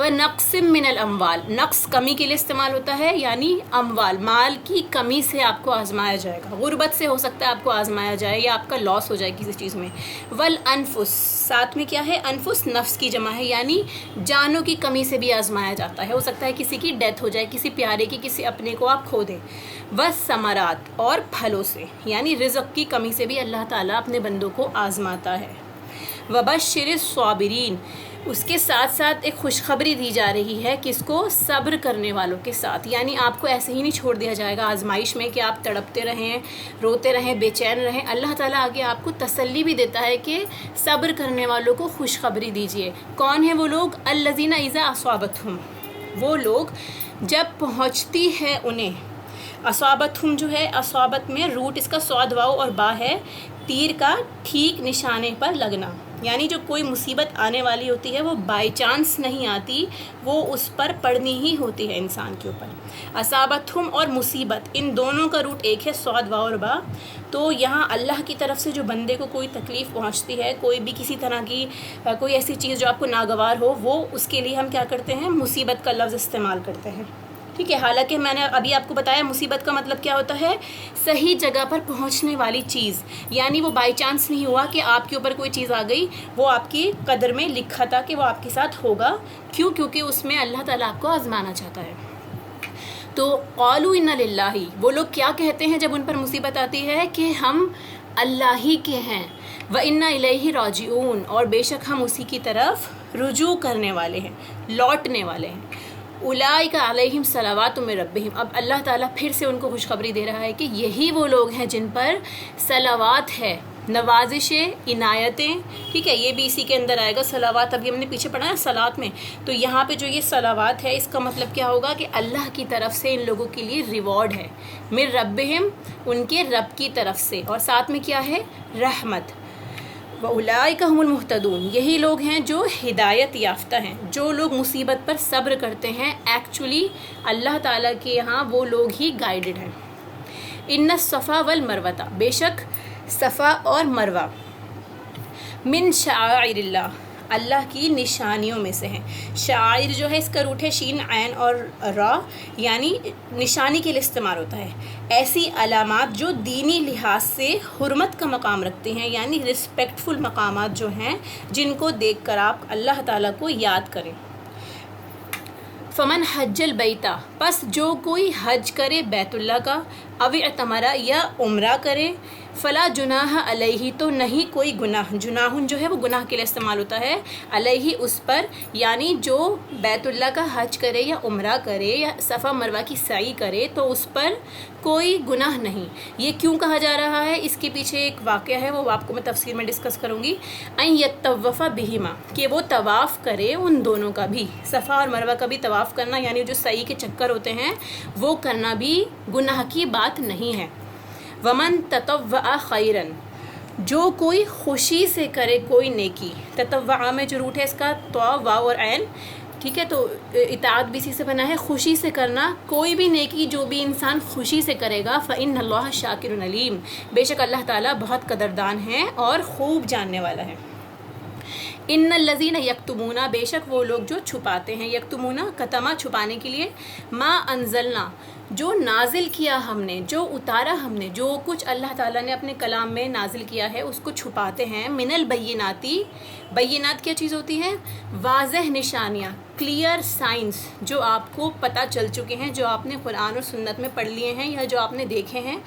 وَنَقْصٍ مِّنَ الْأَمْوَالِ، نقص کمی کے لیے استعمال ہوتا ہے، یعنی اموال مال کی کمی سے آپ کو آزمایا جائے گا، غربت سے ہو سکتا ہے آپ کو آزمایا جائے یا آپ کا لاس ہو جائے کسی چیز میں۔ والانفس، ساتھ میں کیا ہے؟ انفس نفس کی جمع ہے، یعنی جانوں کی کمی سے بھی آزمایا جاتا ہے، ہو سکتا ہے کسی کی ڈیتھ ہو جائے، کسی پیارے کی، کسی اپنے کو آپ کھو دیں۔ والثمرات، اور پھلوں سے، یعنی رزق کی کمی سے بھی اللہ تعالیٰ اپنے بندوں کو آزماتا ہے۔ وبشر الصابرین، اس کے ساتھ ساتھ ایک خوشخبری دی جا رہی ہے کس کو؟ صبر کرنے والوں کے ساتھ، یعنی آپ کو ایسے ہی نہیں چھوڑ دیا جائے گا آزمائش میں کہ آپ تڑپتے رہیں، روتے رہیں، بے چین رہیں۔ اللہ تعالیٰ آگے آپ کو تسلی بھی دیتا ہے کہ صبر کرنے والوں کو خوشخبری دیجیے۔ کون ہیں وہ لوگ؟ الذین اذا اصابتہم، وہ لوگ جب پہنچتی ہے انہیں، اصابتہم جو ہے، اصابت میں روٹ اس کا صاد واو اور با ہے، تیر کا ٹھیک نشانے پر لگنا، یعنی جو کوئی مصیبت آنے والی ہوتی ہے وہ بائی چانس نہیں آتی، وہ اس پر پڑنی ہی ہوتی ہے انسان کے اوپر۔ اصابتہم اور مصیبت، ان دونوں کا روٹ ایک ہے، صاد واو اور با۔ تو یہاں اللہ کی طرف سے جو بندے کو کوئی تکلیف پہنچتی ہے، کوئی بھی کسی طرح کی کوئی ایسی چیز جو آپ کو ناگوار ہو، وہ اس کے لیے ہم کیا کرتے ہیں؟ مصیبت کا لفظ استعمال کرتے ہیں، ٹھیک ہے۔ حالانکہ میں نے ابھی آپ کو بتایا مصیبت کا مطلب کیا ہوتا ہے؟ صحیح جگہ پر پہنچنے والی چیز، یعنی وہ بائی چانس نہیں ہوا کہ آپ کے اوپر کوئی چیز آ گئی، وہ آپ کی قدر میں لکھا تھا کہ وہ آپ کے ساتھ ہوگا۔ کیوں؟ کیونکہ اس میں اللہ تعالیٰ آپ کو آزمانا چاہتا ہے۔ تو قالوا انا للہ، وہ لوگ کیا کہتے ہیں جب ان پر مصیبت آتی ہے؟ کہ ہم اللہ ہی کے ہیں، وَإِنَّا إِلَيْهِ راجعون، اور بے شک ہم اسی کی طرف رجوع کرنے والے ہیں، لوٹنے والے ہیں۔ اولئک علیہم صلوات من ربہم، اب اللہ تعالیٰ پھر سے ان کو خوشخبری دے رہا ہے کہ یہی وہ لوگ ہیں جن پر صلوات ہے، نوازشیں، عنایتیں، ٹھیک ہے، یہ بھی اسی کے اندر آئے گا۔ صلوات ابھی ہم نے پیچھے پڑھا ہے صلات میں، تو یہاں پہ جو یہ صلوات ہے اس کا مطلب کیا ہوگا؟ کہ اللہ کی طرف سے ان لوگوں کے لیے ریوارڈ ہے، من ربہم، ان کے رب کی طرف سے، اور ساتھ میں کیا ہے؟ رحمت۔ وَأُولَئِكَ هُمُ الْمُهْتَدُونَ، یہی لوگ ہیں جو ہدایت یافتہ ہیں، جو لوگ مصیبت پر صبر کرتے ہیں، ایکچولی اللہ تعالیٰ کے یہاں وہ لوگ ہی گائیڈڈ ہیں۔ ان الصفا والمروہ، بے شک صفا اور مروہ، من شعائر اللہ، اللہ کی نشانیوں میں سے ہیں۔ شعائر جو ہے اس کا روٹ ہے شین عین اور را، یعنی نشانی کے لیے استعمال ہوتا ہے، ایسی علامات جو دینی لحاظ سے حرمت کا مقام رکھتے ہیں، یعنی رسپیکٹفل مقامات جو ہیں جن کو دیکھ کر آپ اللہ تعالیٰ کو یاد کریں۔ فمن حج البیتا، پس جو کوئی حج کرے بیت اللہ کا، او اعتمرا، یا عمرہ کرے، فلا جناح علیہ، تو نہیں کوئی گناہ، جناح جو ہے وہ گناہ کے لیے استعمال ہوتا ہے، علیہ اس پر، یعنی جو بیت اللہ کا حج کرے یا عمرہ کرے یا صفا مروہ کی سعی کرے تو اس پر کوئی گناہ نہیں۔ یہ کیوں کہا جا رہا ہے؟ اس کے پیچھے ایک واقعہ ہے، وہ آپ کو میں تفصیل میں ڈسکس کروں گی۔ ان یطوف بہما، کہ وہ طواف کرے ان دونوں کا بھی، صفا اور مروہ کا بھی طواف کرنا، یعنی جو سعی کے چکر ہوتے ہیں وہ کرنا بھی گناہ کی بات نہیں ہے۔ ومن تطوع خیرا، جو کوئی خوشی سے کرے کوئی نیکی، تطوع میں جو روٹ ہے اس کا تو واو اور عین، ٹھیک ہے، تو اطاعت بھی اسی سے بنا ہے، خوشی سے کرنا، کوئی بھی نیکی جو بھی انسان خوشی سے کرے گا، فإن اللہ شاکر علیم، بے شک اللہ تعالیٰ بہت قدردان ہے اور خوب جاننے والا ہے۔ ان الذین یکتمون، بے شک وہ لوگ جو چھپاتے ہیں، یکتمون کتما چھپانے کے لیے، ما انزلنا جو نازل کیا ہم نے، جو اتارا ہم نے، جو کچھ اللہ تعالیٰ نے اپنے کلام میں نازل کیا ہے اس کو چھپاتے ہیں، من البیناتی، بینات کیا چیز ہوتی ہے؟ واضح نشانیاں، کلیئر سائنس، جو آپ کو پتہ چل چکے ہیں، جو آپ نے قرآن اور سنت میں پڑھ لیے ہیں یا جو آپ نے دیکھے ہیں،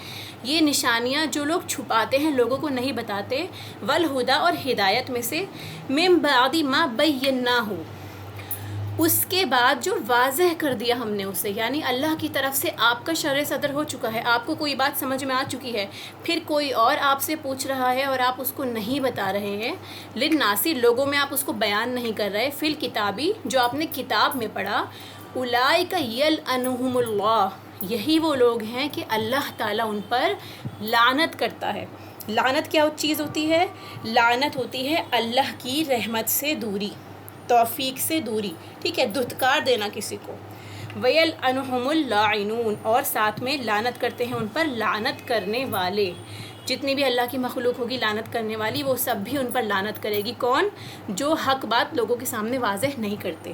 یہ نشانیاں جو لوگ چھپاتے ہیں، لوگوں کو نہیں بتاتے، والہدیٰ، اور ہدایت میں سے، من بعد ما بیناہ، اس کے بعد جو واضح کر دیا ہم نے اسے، یعنی اللہ کی طرف سے آپ کا شرع صدر ہو چکا ہے، آپ کو کوئی بات سمجھ میں آ چکی ہے، پھر کوئی اور آپ سے پوچھ رہا ہے اور آپ اس کو نہیں بتا رہے ہیں، للناسی، لوگوں میں آپ اس کو بیان نہیں کر رہے، فی الکتابی، جو آپ نے کتاب میں پڑھا، اولئک یلعنہم اللہ، یہی وہ لوگ ہیں کہ اللہ تعالیٰ ان پر لعنت کرتا ہے۔ لعنت کیا چیز ہوتی ہے؟ لعنت ہوتی ہے اللہ کی رحمت سے دوری، توفیق سے دوری، ٹھیک ہے، دھتکار دینا کسی کو۔ وَيَلْعَنُهُمُ اللاعنون، اور ساتھ میں لعنت کرتے ہیں ان پر لعنت کرنے والے، جتنی بھی اللہ کی مخلوق ہوگی لعنت کرنے والی، وہ سب بھی ان پر لعنت کرے گی۔ کون؟ جو حق بات لوگوں کے سامنے واضح نہیں کرتے۔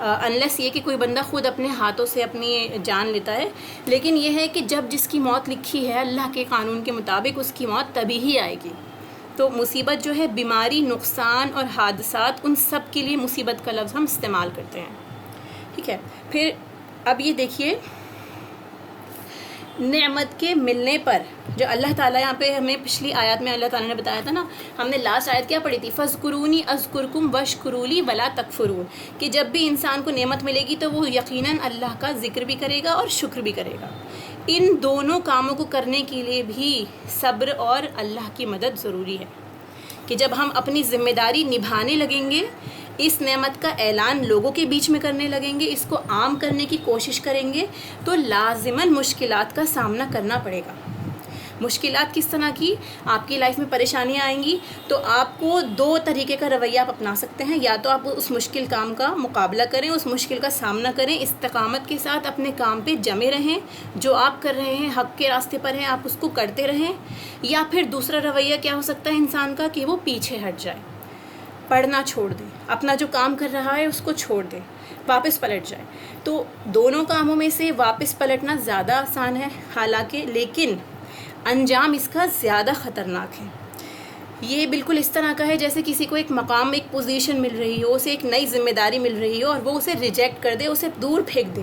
انلیس یہ کہ کوئی بندہ خود اپنے ہاتھوں سے اپنی جان لیتا ہے. لیکن یہ ہے کہ جب جس کی موت لکھی ہے اللہ کے قانون کے مطابق اس کی موت تبھی ہی آئے گی. تو مصیبت جو ہے بیماری، نقصان اور حادثات، ان سب کے لیے مصیبت کا لفظ ہم استعمال کرتے ہیں. ٹھیک ہے. پھر اب یہ دیکھیے نعمت کے ملنے پر جو اللہ تعالیٰ یہاں پہ ہمیں پچھلی آیات میں اللہ تعالیٰ نے بتایا تھا نا، ہم نے لاسٹ آیت کیا پڑھی تھی؟ فَاذْكُرُونِي أَذْكُرْكُمْ وَاشْكُرُوا لِي وَلَا تَكْفُرُونَ، کہ جب بھی انسان کو نعمت ملے گی تو وہ یقیناً اللہ کا ذکر بھی کرے گا اور شکر بھی کرے گا. ان دونوں کاموں کو کرنے کے لیے بھی صبر اور اللہ کی مدد ضروری ہے. کہ جب ہم اپنی ذمہ داری نبھانے لگیں گے، اس نعمت کا اعلان لوگوں کے بیچ میں کرنے لگیں گے، اس کو عام کرنے کی کوشش کریں گے، تو لازماً مشکلات کا سامنا کرنا پڑے گا. مشکلات کس طرح کی؟ آپ کی لائف میں پریشانیاں آئیں گی تو آپ کو دو طریقے کا رویہ آپ اپنا سکتے ہیں. یا تو آپ اس مشکل کام کا مقابلہ کریں، اس مشکل کا سامنا کریں، استقامت کے ساتھ اپنے کام پہ جمے رہیں، جو آپ کر رہے ہیں حق کے راستے پر ہیں آپ اس کو کرتے رہیں. یا پھر دوسرا رویہ کیا ہو سکتا ہے انسان کا، کہ وہ پیچھے ہٹ جائے، پڑھنا چھوڑ دے، اپنا جو کام کر رہا ہے اس کو چھوڑ دے، واپس پلٹ جائے. تو دونوں کاموں میں سے واپس پلٹنا زیادہ آسان ہے حالانکہ، لیکن انجام اس کا زیادہ خطرناک ہے. یہ بالکل اس طرح کا ہے جیسے کسی کو ایک مقام، ایک پوزیشن مل رہی ہو، اسے ایک نئی ذمہ داری مل رہی ہو اور وہ اسے ریجیکٹ کر دے، اسے دور پھینک دے.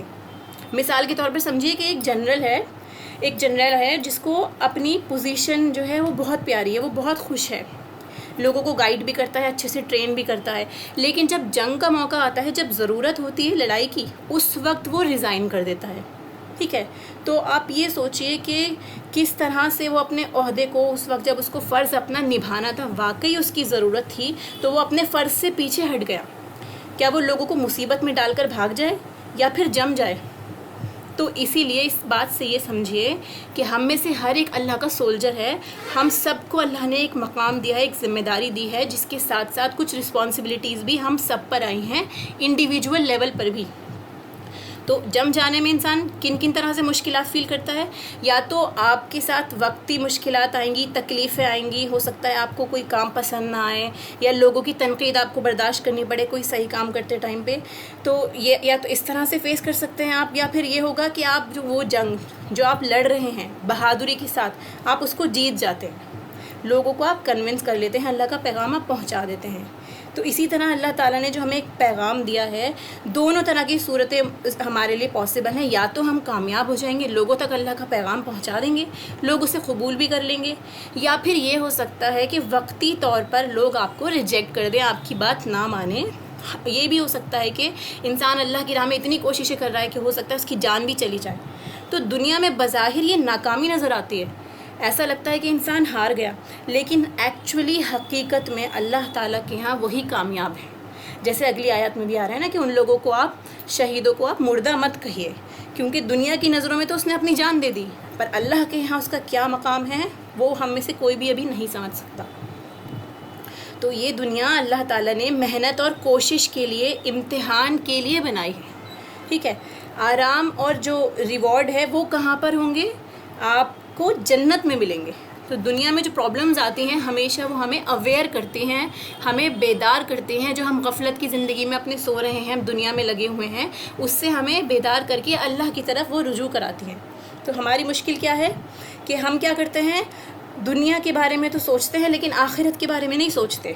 مثال کے طور پر سمجھیے کہ ایک جنرل ہے جس کو اپنی پوزیشن جو ہے وہ بہت پیاری ہے، وہ بہت خوش ہے، لوگوں کو گائیڈ بھی کرتا ہے، اچھے سے ٹرین بھی کرتا ہے. لیکن جب جنگ کا موقع آتا ہے، جب ضرورت ہوتی ہے لڑائی کی، اس وقت وہ ریزائن کر دیتا ہے. ٹھیک ہے. تو آپ یہ سوچئے کہ کس طرح سے وہ اپنے عہدے کو، اس وقت جب اس کو فرض اپنا نبھانا تھا، واقعی اس کی ضرورت تھی، تو وہ اپنے فرض سے پیچھے ہٹ گیا. کیا وہ لوگوں کو مصیبت میں ڈال کر بھاگ جائے یا پھر جم جائے؟ تو اسی لیے اس بات سے یہ سمجھیے کہ ہم میں سے ہر ایک اللہ کا سولجر ہے. ہم سب کو اللہ نے ایک مقام دیا ہے، ایک ذمہ داری دی ہے، جس کے ساتھ ساتھ کچھ رسپانسبلٹیز بھی ہم سب پر آئی ہیں، انڈیویجول لیول پر بھی. تو جم جانے میں انسان کن کن طرح سے مشکلات فیل کرتا ہے. یا تو آپ کے ساتھ وقتی مشکلات آئیں گی، تکلیفیں آئیں گی، ہو سکتا ہے آپ کو کوئی کام پسند نہ آئے، یا لوگوں کی تنقید آپ کو برداشت کرنی پڑے کوئی صحیح کام کرتے ٹائم پہ. تو یہ یا تو اس طرح سے فیس کر سکتے ہیں آپ، یا پھر یہ ہوگا کہ آپ جو وہ جنگ جو آپ لڑ رہے ہیں بہادری کے ساتھ، آپ اس کو جیت جاتے ہیں، لوگوں کو آپ کنونس کر لیتے ہیں، اللہ کا پیغام آپ پہنچا دیتے ہیں. تو اسی طرح اللہ تعالیٰ نے جو ہمیں ایک پیغام دیا ہے، دونوں طرح کی صورتیں ہمارے لیے پاسبل ہیں. یا تو ہم کامیاب ہو جائیں گے، لوگوں تک اللہ کا پیغام پہنچا دیں گے، لوگ اسے قبول بھی کر لیں گے. یا پھر یہ ہو سکتا ہے کہ وقتی طور پر لوگ آپ کو ریجیکٹ کر دیں، آپ کی بات نہ مانیں. یہ بھی ہو سکتا ہے کہ انسان اللہ کی راہ میں اتنی کوششیں کر رہا ہے کہ ہو سکتا ہے اس کی جان بھی چلی جائے. تو دنیا میں بظاہر یہ ناکامی نظر آتی ہے، ایسا لگتا ہے کہ انسان ہار گیا، لیکن ایکچولی حقیقت میں اللہ تعالیٰ کے ہاں وہی کامیاب ہے. جیسے اگلی آیات میں بھی آ رہا ہے نا کہ ان لوگوں کو آپ، شہیدوں کو آپ مردہ مت کہیے، کیونکہ دنیا کی نظروں میں تو اس نے اپنی جان دے دی، پر اللہ کے یہاں اس کا کیا مقام ہے وہ ہم میں سے کوئی بھی ابھی نہیں سمجھ سکتا. تو یہ دنیا اللہ تعالیٰ نے محنت اور کوشش کے لیے، امتحان کے لیے بنائی ہے. ٹھیک ہے. آرام اور جو ریوارڈ ہے وہ کہاں پر ہوں گے؟ آپ کو جنت میں ملیں گے. تو دنیا میں جو پرابلمز آتی ہیں ہمیشہ وہ ہمیں اویئر کرتے ہیں، ہمیں بیدار کرتے ہیں. جو ہم غفلت کی زندگی میں اپنے سو رہے ہیں، ہم دنیا میں لگے ہوئے ہیں، اس سے ہمیں بیدار کر کے اللہ کی طرف وہ رجوع کراتی ہیں. تو ہماری مشکل کیا ہے کہ ہم کیا کرتے ہیں، دنیا کے بارے میں تو سوچتے ہیں لیکن آخرت کے بارے میں نہیں سوچتے.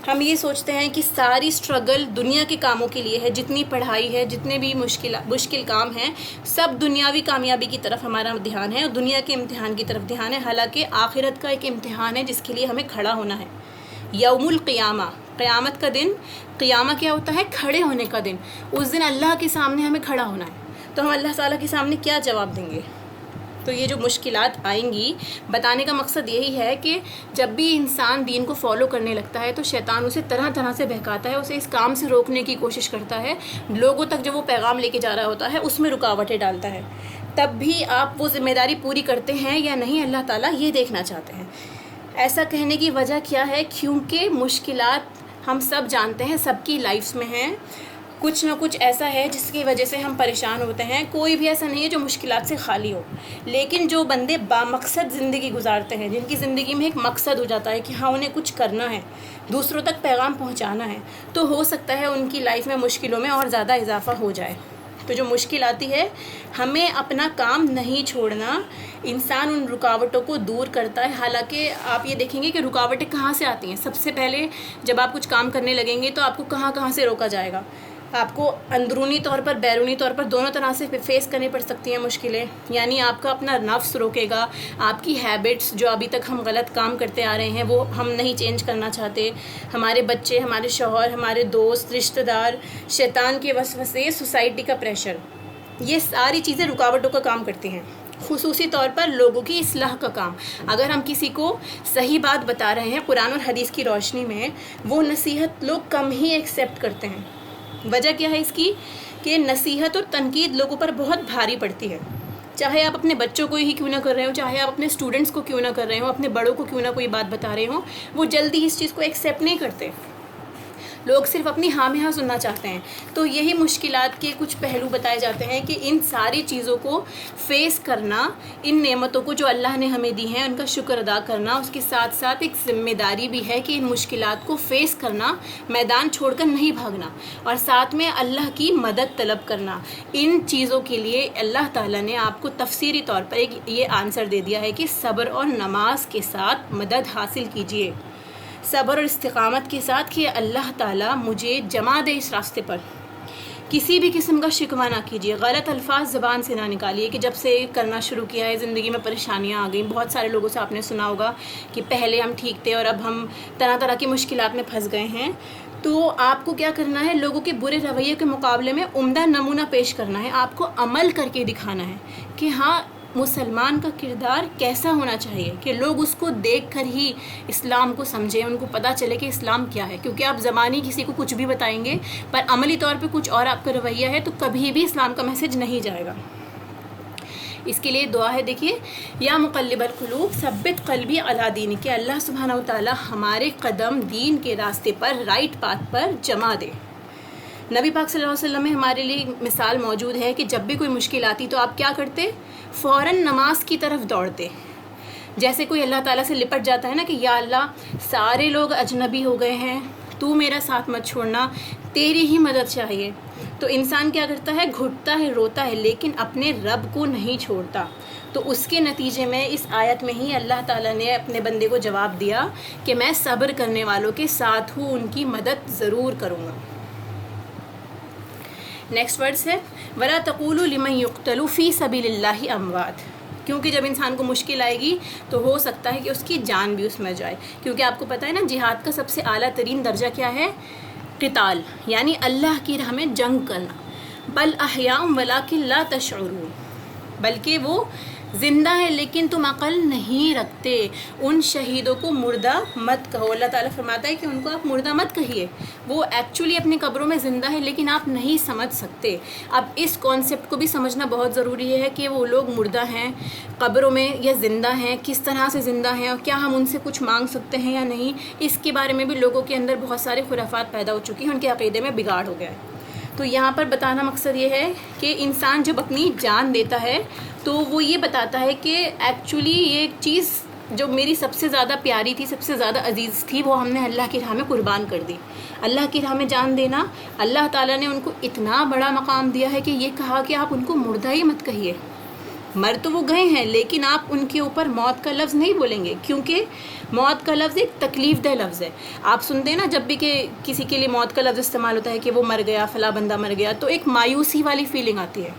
ہم یہ سوچتے ہیں کہ ساری سٹرگل دنیا کے کاموں کے لیے ہے، جتنی پڑھائی ہے، جتنے بھی مشکل کام ہیں، سب دنیاوی کامیابی کی طرف ہمارا دھیان ہے اور دنیا کے امتحان کی طرف دھیان ہے. حالانکہ آخرت کا ایک امتحان ہے جس کے لیے ہمیں کھڑا ہونا ہے. یوم القیامہ، قیامت کا دن. قیامہ کیا ہوتا ہے؟ کھڑے ہونے کا دن. اس دن اللہ کے سامنے ہمیں کھڑا ہونا ہے. تو ہم اللہ تعالیٰ کے سامنے کیا جواب دیں گے؟ تو یہ جو مشکلات آئیں گی، بتانے کا مقصد یہی ہے کہ جب بھی انسان دین کو فالو کرنے لگتا ہے تو شیطان اسے طرح طرح سے بہکاتا ہے، اسے اس کام سے روکنے کی کوشش کرتا ہے، لوگوں تک جو وہ پیغام لے کے جا رہا ہوتا ہے اس میں رکاوٹیں ڈالتا ہے. تب بھی آپ وہ ذمہ داری پوری کرتے ہیں یا نہیں، اللہ تعالیٰ یہ دیکھنا چاہتے ہیں. ایسا کہنے کی وجہ کیا ہے؟ کیونکہ مشکلات ہم سب جانتے ہیں سب کی لائفز میں ہیں. کچھ نہ کچھ ایسا ہے جس کی وجہ سے ہم پریشان ہوتے ہیں. کوئی بھی ایسا نہیں ہے جو مشکلات سے خالی ہو، لیکن جو بندے بامقصد زندگی گزارتے ہیں، جن کی زندگی میں ایک مقصد ہو جاتا ہے کہ ہاں انہیں کچھ کرنا ہے، دوسروں تک پیغام پہنچانا ہے، تو ہو سکتا ہے ان کی لائف میں مشکلوں میں اور زیادہ اضافہ ہو جائے. تو جو مشکل آتی ہے، ہمیں اپنا کام نہیں چھوڑنا. انسان ان رکاوٹوں کو دور کرتا ہے. حالانکہ آپ یہ دیکھیں گے کہ رکاوٹیں کہاں سے آتی ہیں. سب سے پہلے جب آپ کچھ کام کرنے لگیں گے تو آپ کو کہاں سے روکا جائے گا. آپ کو اندرونی طور پر، بیرونی طور پر، دونوں طرح سے فیس کرنی پڑ سکتی ہیں مشکلیں. یعنی آپ کا اپنا نفس روکے گا، آپ کی ہیبٹس جو ابھی تک ہم غلط کام کرتے آ رہے ہیں وہ ہم نہیں چینج کرنا چاہتے، ہمارے بچے، ہمارے شوہر، ہمارے دوست، رشتہ دار، شیطان کے وسوسے، سوسائٹی کا پریشر، یہ ساری چیزیں رکاوٹوں کا کام کرتی ہیں. خصوصی طور پر لوگوں کی اصلاح کا کام. اگر ہم کسی کو صحیح بات بتا رہے ہیں قرآن اور حدیث کی روشنی میں، وہ نصیحت لوگ کم ہی ایکسیپٹ کرتے ہیں. وجہ کیا ہے اس کی؟ کہ نصیحت اور تنقید لوگوں پر بہت بھاری پڑتی ہے. چاہے آپ اپنے بچوں کو ہی کیوں نہ کر رہے ہوں، چاہے آپ اپنے اسٹوڈنٹس کو کیوں نہ کر رہے ہوں، اپنے بڑوں کو کیوں نہ کوئی بات بتا رہے ہوں، وہ جلدی اس چیز کو ایکسیپٹ نہیں کرتے. لوگ صرف اپنی ہاں میں ہاں سننا چاہتے ہیں. تو یہی مشکلات کے کچھ پہلو بتائے جاتے ہیں کہ ان ساری چیزوں کو فیس کرنا، ان نعمتوں کو جو اللہ نے ہمیں دی ہیں ان کا شکر ادا کرنا، اس کے ساتھ ساتھ ایک ذمہ داری بھی ہے کہ ان مشکلات کو فیس کرنا، میدان چھوڑ کر نہیں بھاگنا، اور ساتھ میں اللہ کی مدد طلب کرنا. ان چیزوں کے لیے اللہ تعالیٰ نے آپ کو تفسیری طور پر ایک یہ آنسر دے دیا ہے کہ صبر اور نماز کے ساتھ مدد حاصل کیجیے. صبر اور استقامت کے ساتھ کہ اللہ تعالیٰ مجھے جما دے اس راستے پر. کسی بھی قسم کا شکوہ نہ کیجیے، غلط الفاظ زبان سے نہ نکالیے کہ جب سے کرنا شروع کیا ہے زندگی میں پریشانیاں آ گئیں. بہت سارے لوگوں سے آپ نے سنا ہوگا کہ پہلے ہم ٹھیک تھے اور اب ہم طرح طرح کی مشکلات میں پھنس گئے ہیں. تو آپ کو کیا کرنا ہے؟ لوگوں کے برے رویے کے مقابلے میں عمدہ نمونہ پیش کرنا ہے. آپ کو عمل کر کے دکھانا ہے کہ ہاں مسلمان کا کردار کیسا ہونا چاہیے، کہ لوگ اس کو دیکھ کر ہی اسلام کو سمجھیں، ان کو پتہ چلے کہ اسلام کیا ہے. کیونکہ آپ زبانی کسی کو کچھ بھی بتائیں گے پر عملی طور پہ کچھ اور آپ کا رویہ ہے تو کبھی بھی اسلام کا میسج نہیں جائے گا. اس کے لیے دعا ہے، دیکھیے، یا مقلب القلوب ثبت قلبی علی دینک، کہ اللہ سبحانہ و تعالی ہمارے قدم دین کے راستے پر، رائٹ پاتھ پر جما دے. نبی پاک صلی اللہ علیہ وسلم میں ہمارے لیے مثال موجود ہے کہ جب بھی کوئی مشکل آتی تو آپ کیا کرتے؟ فوراً نماز کی طرف دوڑتے. جیسے کوئی اللہ تعالیٰ سے لپٹ جاتا ہے نا کہ یا اللہ سارے لوگ اجنبی ہو گئے ہیں، تو میرا ساتھ مت چھوڑنا، تیری ہی مدد چاہیے. تو انسان کیا کرتا ہے؟ گھٹتا ہے، روتا ہے، لیکن اپنے رب کو نہیں چھوڑتا. تو اس کے نتیجے میں اس آیت میں ہی اللہ تعالیٰ نے اپنے بندے کو جواب دیا کہ میں صبر کرنے والوں کے ساتھ ہوں، ان کی مدد ضرور کروں گا. نیکسٹ ورڈس ہے وَلَا تَقُولُوا لِمَنْ يُقْتَلُ فِي سَبِيلِ اللَّهِ أَمْوَاتٌ. کیونکہ جب انسان کو مشکل آئے گی تو ہو سکتا ہے کہ اس کی جان بھی اس میں جائے. کیونکہ آپ کو پتہ ہے نا جہاد کا سب سے اعلیٰ ترین درجہ کیا ہے؟ قتال، یعنی اللہ کی راہ میں جنگ کرنا. بل احیاء ولکن لا تشعرون، بلکہ وہ زندہ ہے لیکن تم عقل نہیں رکھتے. ان شہیدوں کو مردہ مت کہو. اللہ تعالیٰ فرماتا ہے کہ ان کو آپ مردہ مت کہیے، وہ ایکچولی اپنی قبروں میں زندہ ہے لیکن آپ نہیں سمجھ سکتے. اب اس کانسیپٹ کو بھی سمجھنا بہت ضروری ہے کہ وہ لوگ مردہ ہیں قبروں میں یا زندہ ہیں، کس طرح سے زندہ ہیں، اور کیا ہم ان سے کچھ مانگ سکتے ہیں یا نہیں. اس کے بارے میں بھی لوگوں کے اندر بہت سارے خرافات پیدا ہو چکی ہیں، ان کے عقیدے میں بگاڑ ہو گیا ہے. تو یہاں پر بتانا مقصد یہ ہے کہ انسان جب اپنی جان دیتا ہے تو وہ یہ بتاتا ہے کہ ایکچولی یہ چیز جو میری سب سے زیادہ پیاری تھی، سب سے زیادہ عزیز تھی، وہ ہم نے اللہ کی راہ میں قربان کر دی. اللہ کی راہ میں جان دینا، اللہ تعالیٰ نے ان کو اتنا بڑا مقام دیا ہے کہ یہ کہا کہ آپ ان کو مردہ ہی مت کہیے. مر تو وہ گئے ہیں لیکن آپ ان کے اوپر موت کا لفظ نہیں بولیں گے، کیونکہ موت کا لفظ ایک تکلیف دہ لفظ ہے. آپ سنتے ہیں نا جب بھی کہ کسی کے لیے موت کا لفظ استعمال ہوتا ہے کہ وہ مر گیا، فلاں بندہ مر گیا، تو ایک مایوسی والی فیلنگ آتی ہے،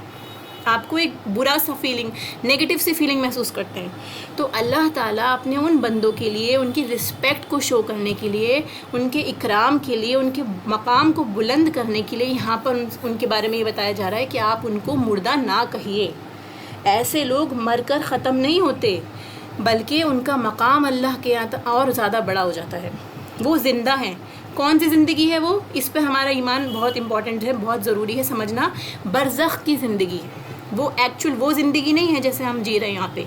آپ کو ایک برا سا فیلنگ، نیگیٹو سی فیلنگ محسوس کرتے ہیں. تو اللہ تعالیٰ اپنے ان بندوں کے لیے، ان کی رسپیکٹ کو شو کرنے کے لیے، ان کے اکرام کے لیے، ان کے مقام کو بلند کرنے کے لیے یہاں پر ان کے بارے میں یہ بتایا جا رہا ہے کہ آپ ان کو مردہ نہ کہیے. ایسے لوگ مر کر ختم نہیں ہوتے بلکہ ان کا مقام اللہ کے یہاں اور زیادہ بڑا ہو جاتا ہے. وہ زندہ ہیں. کون سی زندگی ہے وہ؟ اس پہ ہمارا ایمان بہت امپورٹنٹ ہے، بہت ضروری ہے سمجھنا. برزخ کی زندگی ہے وہ. ایکچوئل وہ زندگی نہیں ہے جیسے ہم جی رہے ہیں یہاں پہ،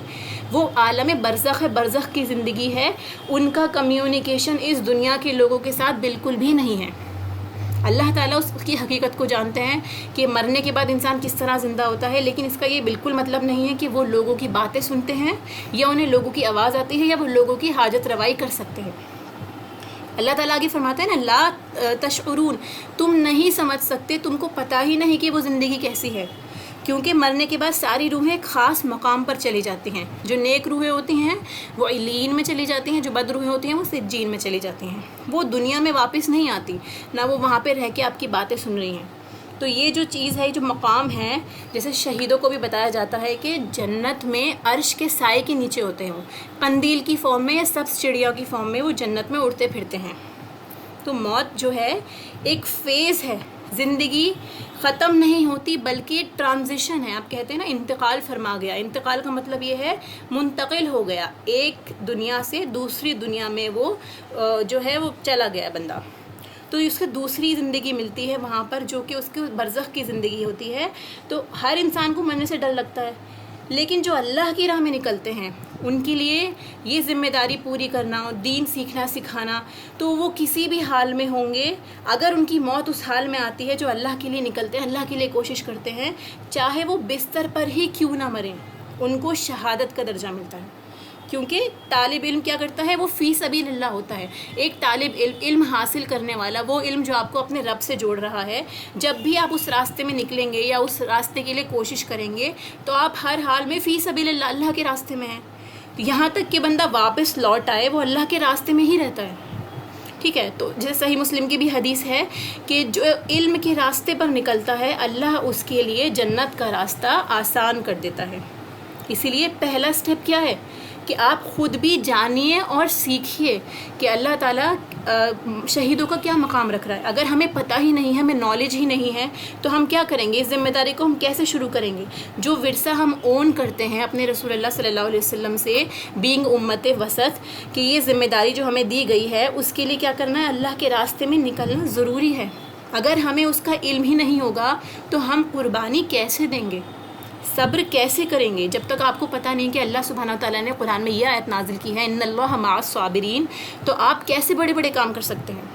وہ عالم برزخ ہے، برزخ کی زندگی ہے. ان کا کمیونیکیشن اس دنیا کے لوگوں کے ساتھ بالکل بھی نہیں ہے. اللہ تعالیٰ اس کی حقیقت کو جانتے ہیں کہ مرنے کے بعد انسان کس طرح زندہ ہوتا ہے، لیکن اس کا یہ بالکل مطلب نہیں ہے کہ وہ لوگوں کی باتیں سنتے ہیں یا انہیں لوگوں کی آواز آتی ہے یا وہ لوگوں کی حاجت روائی کر سکتے ہیں۔ اللہ تعالیٰ آگے فرماتے ہیں نا، لا تشعرون، تم نہیں سمجھ سکتے، تم کو پتہ ہی نہیں کہ وہ زندگی کیسی ہے، کیونکہ مرنے کے بعد ساری روحیں ایک خاص مقام پر چلی جاتی ہیں۔ جو نیک روحیں ہوتی ہیں وہ علین میں چلی جاتی ہیں، جو بد روحیں ہوتی ہیں وہ سجین میں چلی جاتی ہیں۔ وہ دنیا میں واپس نہیں آتی، نہ وہ وہاں پہ رہ کے آپ کی باتیں سن رہی ہیں۔ تو یہ جو چیز ہے، جو مقام ہے، جیسے شہیدوں کو بھی بتایا جاتا ہے کہ جنت میں عرش کے سائے کے نیچے ہوتے ہیں، وہ قندیل کی فارم میں یا سبز چڑیا کی فارم میں وہ جنت میں اڑتے پھرتے ہیں۔ تو موت جو ہے ایک فیز ہے، زندگی ختم نہیں ہوتی بلکہ ٹرانزیشن ہے۔ آپ کہتے ہیں نا انتقال فرما گیا، انتقال کا مطلب یہ ہے منتقل ہو گیا، ایک دنیا سے دوسری دنیا میں وہ جو ہے وہ چلا گیا بندہ، تو اس کو دوسری زندگی ملتی ہے وہاں پر، جو کہ اس کے برزخ کی زندگی ہوتی ہے۔ تو ہر انسان کو مرنے سے ڈر لگتا ہے، لیکن جو اللہ کی راہ میں نکلتے ہیں ان کے لیے یہ ذمہ داری پوری کرنا، دین سیکھنا سکھانا، تو وہ کسی بھی حال میں ہوں گے، اگر ان کی موت اس حال میں آتی ہے جو اللہ کے لیے نکلتے ہیں، اللہ کے لیے کوشش کرتے ہیں، چاہے وہ بستر پر ہی کیوں نہ مریں، ان کو شہادت کا درجہ ملتا ہے۔ کیونکہ طالب علم کیا کرتا ہے، وہ فی سبیل اللہ ہوتا ہے۔ ایک طالب علم حاصل کرنے والا، وہ علم جو آپ کو اپنے رب سے جوڑ رہا ہے، جب بھی آپ اس راستے میں نکلیں گے یا اس راستے کے لیے کوشش کریں گے تو آپ ہر حال میں فی سبیل اللہ، اللہ کے راستے میں ہیں۔ یہاں تک کہ بندہ واپس لوٹ آئے وہ اللہ کے راستے میں ہی رہتا ہے، ٹھیک ہے۔ تو جیسے صحیح مسلم کی بھی حدیث ہے کہ جو علم کے راستے پر نکلتا ہے اللہ اس کے لیے جنت کا راستہ آسان کر دیتا ہے۔ اسی لیے پہلا سٹیپ کیا ہے کہ آپ خود بھی جانیے اور سیکھیے کہ اللہ تعالیٰ شہیدوں کا کیا مقام رکھ رہا ہے۔ اگر ہمیں پتہ ہی نہیں ہے، ہمیں نالج ہی نہیں ہے، تو ہم کیا کریں گے؟ اس ذمہ داری کو ہم کیسے شروع کریں گے؟ جو ورثہ ہم اون کرتے ہیں اپنے رسول اللہ صلی اللہ علیہ وسلم سے، بینگ امت وسط، کہ یہ ذمہ داری جو ہمیں دی گئی ہے اس کے لیے کیا کرنا ہے؟ اللہ کے راستے میں نکلنا ضروری ہے۔ اگر ہمیں اس کا علم ہی نہیں ہوگا تو ہم قربانی کیسے دیں گے، صبر کیسے کریں گے، جب تک آپ کو پتہ نہیں کہ اللہ سبحانہ تعالیٰ نے قرآن میں یہ آیت نازل کی ہے ان اللہ مع الصابرین، تو آپ کیسے بڑے بڑے کام کر سکتے ہیں؟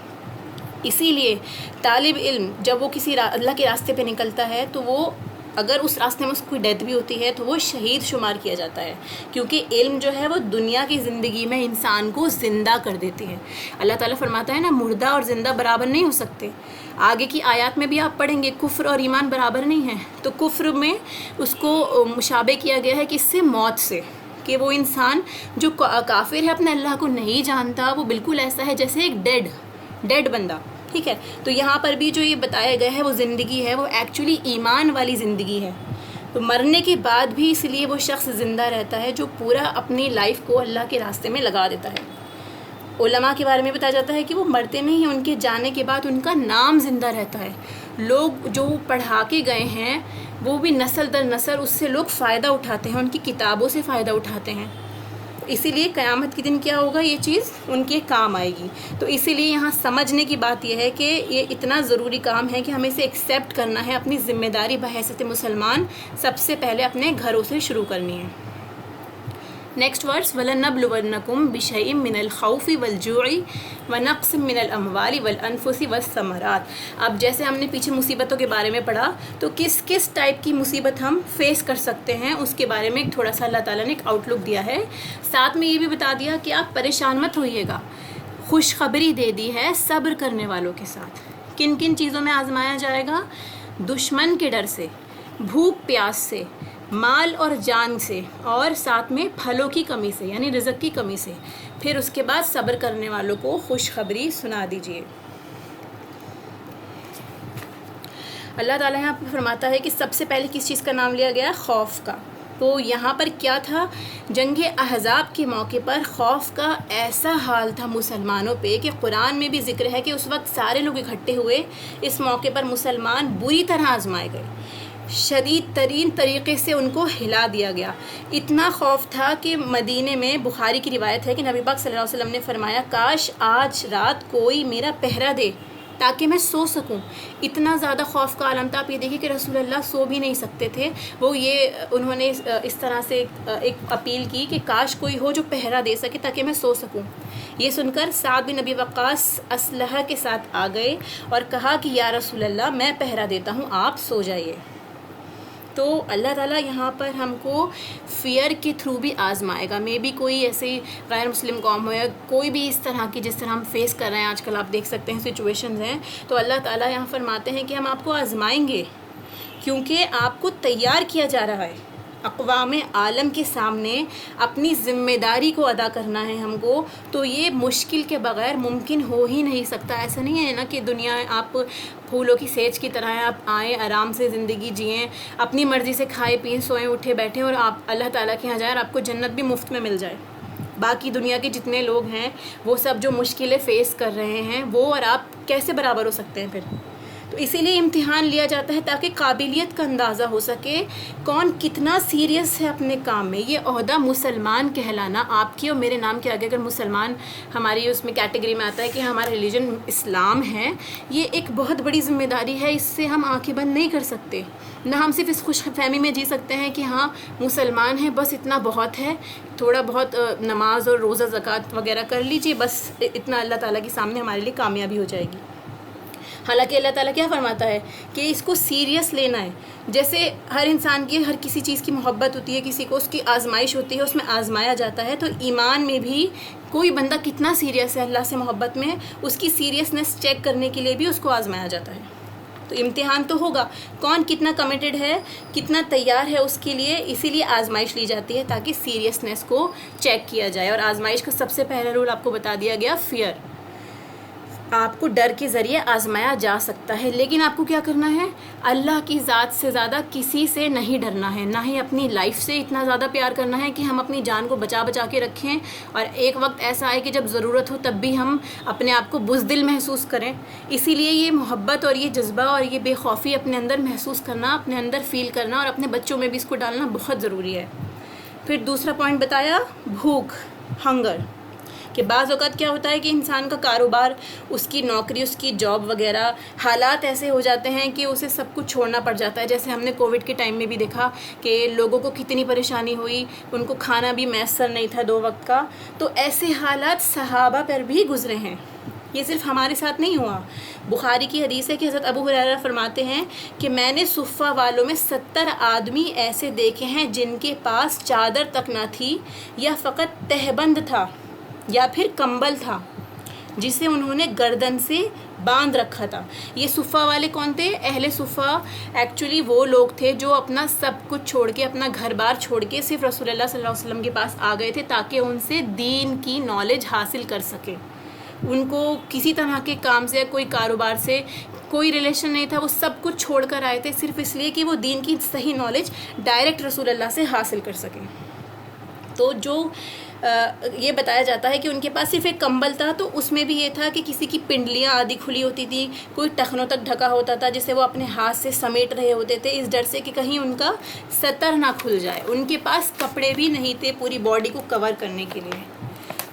اسی لیے طالب علم جب وہ کسی اللہ کے راستے پہ نکلتا ہے تو وہ اگر اس راستے میں اس کی ڈیتھ بھی ہوتی ہے تو وہ شہید شمار کیا جاتا ہے، کیونکہ علم جو ہے وہ دنیا کی زندگی میں انسان کو زندہ کر دیتی ہے۔ اللہ تعالیٰ فرماتا ہے نا، مردہ اور زندہ برابر نہیں ہو سکتے۔ آگے کی آیات میں بھی آپ پڑھیں گے کفر اور ایمان برابر نہیں ہے، تو کفر میں اس کو مشابہ کیا گیا ہے کس سے؟ موت سے، کہ وہ انسان جو کافر ہے، اپنے اللہ کو نہیں جانتا، وہ بالکل ایسا ہے جیسے ایک ڈیڈ بندہ، ٹھیک ہے۔ تو یہاں پر بھی جو یہ بتایا گیا ہے وہ زندگی ہے، وہ ایکچولی ایمان والی زندگی ہے۔ تو مرنے کے بعد بھی اس لیے وہ شخص زندہ رہتا ہے جو پورا اپنی لائف کو اللہ کے راستے میں لگا دیتا ہے۔ علماء کے بارے میں بتایا جاتا ہے کہ وہ مرتے نہیں ہیں، ان کے جانے کے بعد ان کا نام زندہ رہتا ہے۔ لوگ جو پڑھا کے گئے ہیں وہ بھی نسل در نسل اس سے لوگ فائدہ اٹھاتے ہیں، ان کی کتابوں سے فائدہ اٹھاتے ہیں۔ اسی لیے قیامت کے دن کیا ہوگا، یہ چیز ان کے کام آئے گی۔ تو اسی لیے یہاں سمجھنے کی بات یہ ہے کہ یہ اتنا ضروری کام ہے کہ ہمیں اسے ایکسیپٹ کرنا ہے، اپنی ذمہ داری بحیثیت مسلمان سب سے پہلے اپنے گھروں سے شروع کرنی ہے۔ نیکسٹ ورس، وَلَنَبْلُوَنَّكُمْ بِشَيْءٍ مِّنَ الْخَوْفِ وَالْجُوعِ وَنَقْصٍ مِّنَ الْأَمْوَالِ وَالْأَنفُسِ وَالثَّمَرَاتِ۔ اب جیسے ہم نے پیچھے مصیبتوں کے بارے میں پڑھا، تو کس کس ٹائپ کی مصیبت ہم فیس کر سکتے ہیں اس کے بارے میں ایک تھوڑا سا اللہ تعالیٰ نے ایک آؤٹ لک دیا ہے۔ ساتھ میں یہ بھی بتا دیا کہ آپ پریشان مت ہوئیے گا، خوشخبری دے دی ہے صبر کرنے والوں کے ساتھ۔ کن کن چیزوں میں آزمایا جائے گا؟ دشمن کے ڈر سے، بھوک پیاس سے، مال اور جان سے، اور ساتھ میں پھلوں کی کمی سے یعنی رزق کی کمی سے۔ پھر اس کے بعد صبر کرنے والوں کو خوشخبری سنا دیجیے۔ اللہ تعالیٰ یہاں پہ فرماتا ہے کہ سب سے پہلے کس چیز کا نام لیا گیا؟ خوف کا۔ تو یہاں پر کیا تھا؟ جنگ احزاب کے موقع پر خوف کا ایسا حال تھا مسلمانوں پہ کہ قرآن میں بھی ذکر ہے کہ اس وقت سارے لوگ اکٹھے ہوئے، اس موقع پر مسلمان بری طرح آزمائے گئے، شدید ترین طریقے سے ان کو ہلا دیا گیا۔ اتنا خوف تھا کہ مدینے میں بخاری کی روایت ہے کہ نبی پاک صلی اللہ علیہ وسلم نے فرمایا، کاش آج رات کوئی میرا پہرا دے تاکہ میں سو سکوں. اتنا زیادہ خوف کا عالم تھا. آپ یہ دیکھیں کہ رسول اللہ سو بھی نہیں سکتے تھے. وہ انہوں نے اس طرح سے ایک اپیل کی کہ کاش کوئی ہو جو پہرا دے سکے تاکہ میں سو سکوں. یہ سن کر سعد بن ابی وقاص اسلحہ کے ساتھ آ گئے اور کہا کہ یا رسول اللہ میں پہرا دیتا ہوں، آپ سو جائیے. تو اللہ تعالیٰ یہاں پر ہم کو فیئر کے تھرو بھی آزمائے گا. میں بھی کوئی ایسی غیر مسلم قوم ہو یا کوئی بھی اس طرح کی جس طرح ہم فیس کر رہے ہیں آج کل، آپ دیکھ سکتے ہیں سچویشنز ہیں، تو اللہ تعالیٰ یہاں فرماتے ہیں کہ ہم آپ کو آزمائیں گے کیونکہ آپ کو تیار کیا جا رہا ہے. اقوام عالم کے سامنے اپنی ذمہ داری کو ادا کرنا ہے ہم کو، تو یہ مشکل کے بغیر ممکن ہو ہی نہیں سکتا. ایسا نہیں ہے نا کہ دنیا آپ پھولوں کی سیج کی طرح ہے، آپ آئیں آرام سے زندگی جئیں، اپنی مرضی سے کھائے پئیں سوئیں اٹھے بیٹھیں اور آپ اللہ تعالیٰ کے یہاں جائیں اور آپ کو جنت بھی مفت میں مل جائے. باقی دنیا کے جتنے لوگ ہیں وہ سب جو مشکلیں فیس کر رہے ہیں وہ اور آپ کیسے برابر ہو سکتے ہیں پھر. تو اسی لیے امتحان لیا جاتا ہے تاکہ قابلیت کا اندازہ ہو سکے کون کتنا سیریس ہے اپنے کام میں. یہ عہدہ مسلمان کہلانا آپ کی اور میرے نام کے آگے اگر مسلمان ہماری اس میں کیٹیگری میں آتا ہے کہ ہمارا ریلیجن اسلام ہے، یہ ایک بہت بڑی ذمہ داری ہے. اس سے ہم آنکھیں بند نہیں کر سکتے. نہ ہم صرف اس خوش فہمی میں جی سکتے ہیں کہ ہاں مسلمان ہیں بس اتنا بہت ہے، تھوڑا بہت نماز اور روزہ زکوٰۃ وغیرہ کر لیجیے، بس اتنا اللہ تعالیٰ کے سامنے ہمارے لیے کامیابی ہو جائے گی. حالانکہ اللہ تعالیٰ کیا فرماتا ہے کہ اس کو سیریس لینا ہے. جیسے ہر انسان کی ہر کسی چیز کی محبت ہوتی ہے، کسی کو اس کی آزمائش ہوتی ہے، اس میں آزمایا جاتا ہے. تو ایمان میں بھی کوئی بندہ کتنا سیریس ہے اللہ سے محبت میں، اس کی سیریسنس چیک کرنے کے لیے بھی اس کو آزمایا جاتا ہے. تو امتحان تو ہوگا، کون کتنا کمیٹڈ ہے، کتنا تیار ہے اس کے لیے. اسی لیے آزمائش لی جاتی ہے تاکہ سیریسنس کو چیک کیا جائے. اور آزمائش کا سب سے پہلا رول آپ کو بتا دیا گیا، فیئر. آپ کو ڈر کے ذریعے آزمایا جا سکتا ہے، لیکن آپ کو کیا کرنا ہے؟ اللہ کی ذات سے زیادہ کسی سے نہیں ڈرنا ہے، نہ ہی اپنی لائف سے اتنا زیادہ پیار کرنا ہے کہ ہم اپنی جان کو بچا بچا کے رکھیں اور ایک وقت ایسا آئے کہ جب ضرورت ہو تب بھی ہم اپنے آپ کو بزدل محسوس کریں. اسی لیے یہ محبت اور یہ جذبہ اور یہ بے خوفی اپنے اندر محسوس کرنا، اپنے اندر فیل کرنا اور اپنے بچوں میں بھی اس کو ڈالنا بہت ضروری ہے. پھر دوسرا پوائنٹ بتایا، بھوک، ہنگر. کہ بعض اوقات کیا ہوتا ہے کہ انسان کا کاروبار، اس کی نوکری، اس کی جاب وغیرہ، حالات ایسے ہو جاتے ہیں کہ اسے سب کچھ چھوڑنا پڑ جاتا ہے. جیسے ہم نے کووڈ کے ٹائم میں بھی دیکھا کہ لوگوں کو کتنی پریشانی ہوئی، ان کو کھانا بھی میسر نہیں تھا 2 وقت کا. تو ایسے حالات صحابہ پر بھی گزرے ہیں، یہ صرف ہمارے ساتھ نہیں ہوا. بخاری کی حدیث ہے کہ حضرت ابو ہریرہ فرماتے ہیں کہ میں نے صفہ والوں میں 70 آدمی ایسے دیکھے ہیں جن کے پاس چادر تک نہ تھی، یا فقط تہبند تھا یا پھر کمبل تھا جسے انہوں نے گردن سے باندھ رکھا تھا. یہ صفہ والے کون تھے؟ اہل صفہ ایکچولی وہ لوگ تھے جو اپنا سب کچھ چھوڑ کے، اپنا گھر بار چھوڑ کے صرف رسول اللہ صلی اللہ علیہ وسلم کے پاس آ گئے تھے تاکہ ان سے دین کی نالج حاصل کر سکیں. ان کو کسی طرح کے کام سے، کوئی کاروبار سے کوئی ریلیشن نہیں تھا. وہ سب کچھ چھوڑ کر آئے تھے صرف اس لیے کہ وہ دین کی صحیح نالج ڈائریکٹ رسول اللہ سے حاصل کر سکیں. تو جو یہ بتایا جاتا ہے کہ ان کے پاس صرف ایک کمبل تھا، تو اس میں بھی یہ تھا کہ کسی کی پنڈلیاں آدھی کھلی ہوتی تھی، کوئی ٹخنوں تک ڈھکا ہوتا تھا جسے وہ اپنے ہاتھ سے سمیٹ رہے ہوتے تھے اس ڈر سے کہ کہیں ان کا سطر نہ کھل جائے. ان کے پاس کپڑے بھی نہیں تھے پوری باڈی کو کور کرنے کے لیے.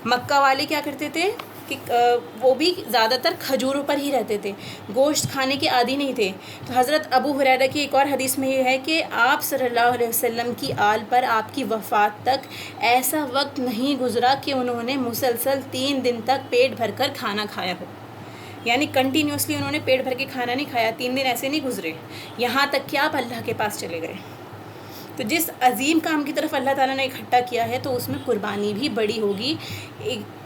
مکہ والے کیا کرتے تھے کہ وہ بھی زیادہ تر کھجوروں پر ہی رہتے تھے، گوشت کھانے کے عادی نہیں تھے. تو حضرت ابو ہریرہ کی ایک اور حدیث میں یہ ہے کہ آپ صلی اللہ علیہ وسلم کی آل پر آپ کی وفات تک ایسا وقت نہیں گزرا کہ انہوں نے مسلسل 3 دن تک پیٹ بھر کر کھانا کھایا ہو. یعنی کنٹینیوسلی انہوں نے پیٹ بھر کے کھانا نہیں کھایا، 3 دن ایسے نہیں گزرے، یہاں تک کہ آپ اللہ کے پاس چلے گئے. تو جس عظیم کام کی طرف اللہ تعالیٰ نے اکٹھا کیا ہے تو اس میں قربانی بھی بڑی ہوگی.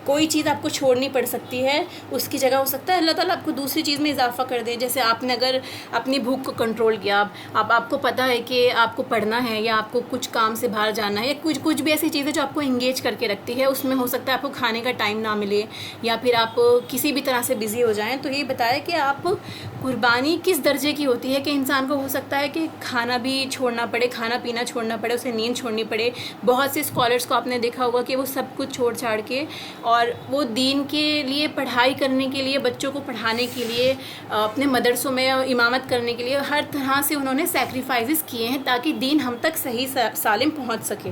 کوئی چیز آپ کو چھوڑنی پڑ سکتی ہے، اس کی جگہ ہو سکتا ہے اللہ تعالیٰ آپ کو دوسری چیز میں اضافہ کر دے. جیسے آپ نے اگر اپنی بھوک کو کنٹرول کیا، آپ کو پتہ ہے کہ آپ کو پڑھنا ہے یا آپ کو کچھ کام سے باہر جانا ہے، یا کچھ بھی ایسی چیزیں جو آپ کو انگیج کر کے رکھتی ہے، اس میں ہو سکتا ہے آپ کو کھانے کا ٹائم نہ ملے یا پھر آپ کسی بھی طرح سے بزی ہو جائیں. تو یہ بتایا کہ آپ قربانی کس درجے کی ہوتی ہے کہ انسان کو ہو سکتا ہے کہ کھانا بھی چھوڑنا پڑے، کھانا پینا چھوڑنا پڑے، اسے نیند چھوڑنی پڑے. بہت سے اسکالرس کو آپ نے دیکھا ہوگا کہ وہ سب کچھ چھوڑ چھاڑ کے اور وہ دین کے لیے، پڑھائی کرنے کے لیے، بچوں کو پڑھانے کے لیے، اپنے مدرسوں میں امامت کرنے کے لیے ہر طرح سے انہوں نے سیکریفائزز کیے ہیں تاکہ دین ہم تک صحیح سالم پہنچ سکے.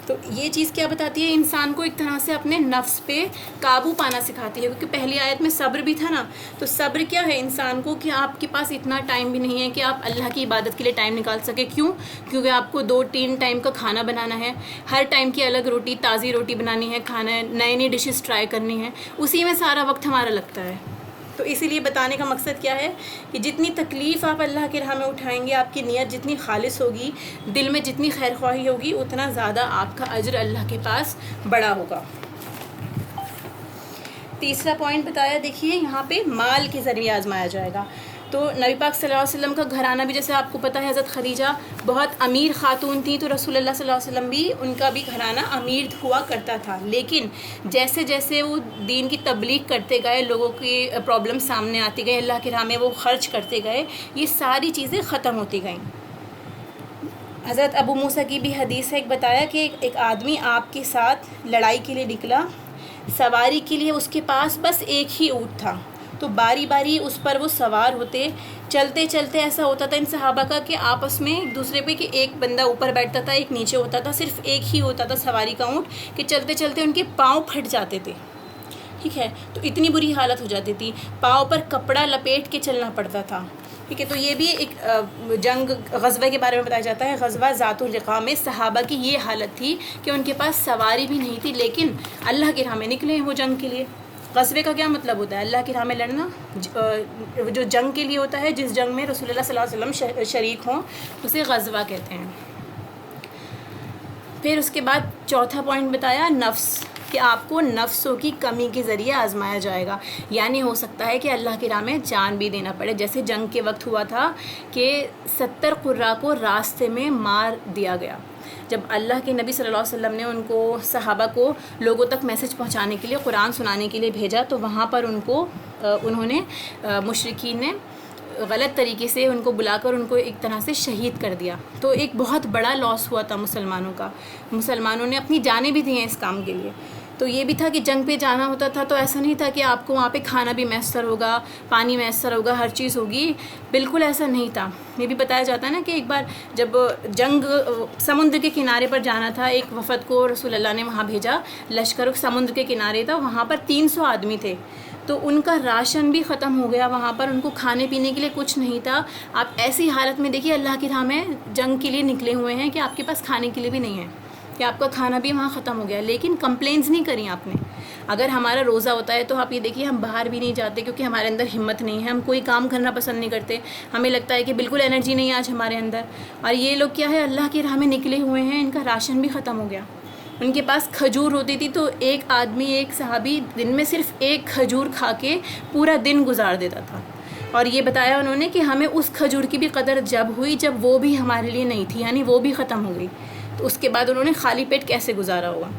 تو یہ چیز کیا بتاتی ہے؟ انسان کو ایک طرح سے اپنے نفس پہ قابو پانا سکھاتی ہے، کیونکہ پہلی آیت میں صبر بھی تھا نا. تو صبر کیا ہے انسان کو کہ آپ کے پاس اتنا ٹائم بھی نہیں ہے کہ آپ اللہ کی عبادت کے لیے ٹائم نکال سکے. کیوں؟ کیونکہ آپ کو 2-3 ٹائم کا کھانا بنانا ہے، ہر ٹائم کی الگ روٹی، تازی روٹی بنانی ہے، کھانا ہے، نئی ڈشز ٹرائی کرنی ہے، اسی میں سارا وقت ہمارا لگتا ہے. تو اسی لیے بتانے کا مقصد کیا ہے کہ جتنی تکلیف آپ اللہ کے راہ میں اٹھائیں گے، آپ کی نیت جتنی خالص ہوگی، دل میں جتنی خیر خواہی ہوگی، اتنا زیادہ آپ کا اجر اللہ کے پاس بڑا ہوگا. تیسرا پوائنٹ بتایا، دیکھیے یہاں پہ مال کے ذریعے آزمایا جائے گا. تو نبی پاک صلی اللہ علیہ وسلم کا گھرانہ بھی جیسے آپ کو پتہ ہے حضرت خدیجہ بہت امیر خاتون تھیں، تو رسول اللہ صلی اللہ علیہ وسلم بھی ان کا بھی گھرانہ امیر ہوا کرتا تھا. لیکن جیسے جیسے وہ دین کی تبلیغ کرتے گئے، لوگوں کی پرابلم سامنے آتی گئی، اللہ کے راہ میں وہ خرچ کرتے گئے، یہ ساری چیزیں ختم ہوتی گئیں. حضرت ابو موسیٰ کی بھی حدیث ہے، ایک بتایا کہ ایک آدمی آپ کے ساتھ لڑائی کے لیے نکلا، سواری کے لیے اس کے پاس بس ایک ہی اونٹ تھا، تو باری باری اس پر وہ سوار ہوتے. چلتے چلتے ایسا ہوتا تھا ان صحابہ کا کہ آپس میں ایک دوسرے پہ کہ ایک بندہ اوپر بیٹھتا تھا، ایک نیچے ہوتا تھا، صرف ایک ہی ہوتا تھا سواری کا اونٹ، کہ چلتے چلتے ان کے پاؤں پھٹ جاتے تھے. ٹھیک ہے، تو اتنی بری حالت ہو جاتی تھی، پاؤں پر کپڑا لپیٹ کے چلنا پڑتا تھا. ٹھیک ہے، تو یہ بھی ایک جنگ غزوہ کے بارے میں بتایا جاتا ہے. غزوہ ذات الرقاع میں صحابہ کی یہ حالت تھی کہ ان کے پاس سواری بھی نہیں تھی، لیکن اللہ کے راہ میں نکلے ہیں وہ جنگ کے لیے. غزوے کا کیا مطلب ہوتا ہے؟ اللہ کی راہ میں لڑنا. جو جنگ کے لیے ہوتا ہے، جس جنگ میں رسول اللہ صلی اللہ علیہ وسلم شریک ہوں، اسے غزوہ کہتے ہیں. پھر اس کے بعد چوتھا پوائنٹ بتایا نفس، کہ آپ کو نفسوں کی کمی کے ذریعے آزمایا جائے گا. یعنی ہو سکتا ہے کہ اللہ کی راہ میں جان بھی دینا پڑے، جیسے جنگ کے وقت ہوا تھا کہ 70 قراء کو راستے میں مار دیا گیا. جب اللہ کے نبی صلی اللہ علیہ وسلم نے ان کو، صحابہ کو لوگوں تک میسج پہنچانے کے لیے، قرآن سنانے کے لیے بھیجا، تو وہاں پر انہوں نے مشرکین نے غلط طریقے سے ان کو بلا کر ان کو ایک طرح سے شہید کر دیا. تو ایک بہت بڑا لاس ہوا تھا مسلمانوں کا. مسلمانوں نے اپنی جانیں بھی دی ہیں اس کام کے لیے. تو یہ بھی تھا کہ جنگ پہ جانا ہوتا تھا تو ایسا نہیں تھا کہ آپ کو وہاں پہ کھانا بھی میسر ہوگا، پانی میسر ہوگا، ہر چیز ہوگی. بالکل ایسا نہیں تھا. یہ بھی بتایا جاتا ہے نا کہ ایک بار جب جنگ سمندر کے کنارے پر جانا تھا، ایک وفد کو رسول اللہ نے وہاں بھیجا، لشکر سمندر کے کنارے تھا، وہاں پر 300 آدمی تھے، تو ان کا راشن بھی ختم ہو گیا، وہاں پر ان کو کھانے پینے کے لیے کچھ نہیں تھا. آپ ایسی حالت میں دیکھیے اللہ کی راہ میں جنگ کے لیے نکلے ہوئے ہیں کہ آپ کے پاس کھانے کے لیے بھی نہیں ہے، کہ آپ کا کھانا بھی وہاں ختم ہو گیا، لیکن کمپلینز نہیں کریں آپ نے. اگر ہمارا روزہ ہوتا ہے تو آپ یہ دیکھیے ہم باہر بھی نہیں جاتے، کیونکہ ہمارے اندر ہمت نہیں ہے، ہم کوئی کام کرنا پسند نہیں کرتے، ہمیں لگتا ہے کہ بالکل انرجی نہیں ہے آج ہمارے اندر. اور یہ لوگ کیا ہے، اللہ کی راہ میں نکلے ہوئے ہیں، ان کا راشن بھی ختم ہو گیا. ان کے پاس کھجور ہوتی تھی تو ایک آدمی، ایک صحابی دن میں صرف ایک کھجور کھا کے پورا دن گزار دیتا تھا. اور یہ بتایا انہوں نے کہ ہمیں اس کھجور کی بھی قدر جب ہوئی جب وہ بھی ہمارے لیے نہیں تھی، یعنی وہ بھی ختم ہو گئی. تو اس کے بعد انہوں نے خالی پیٹ کیسے گزارا ہوگا.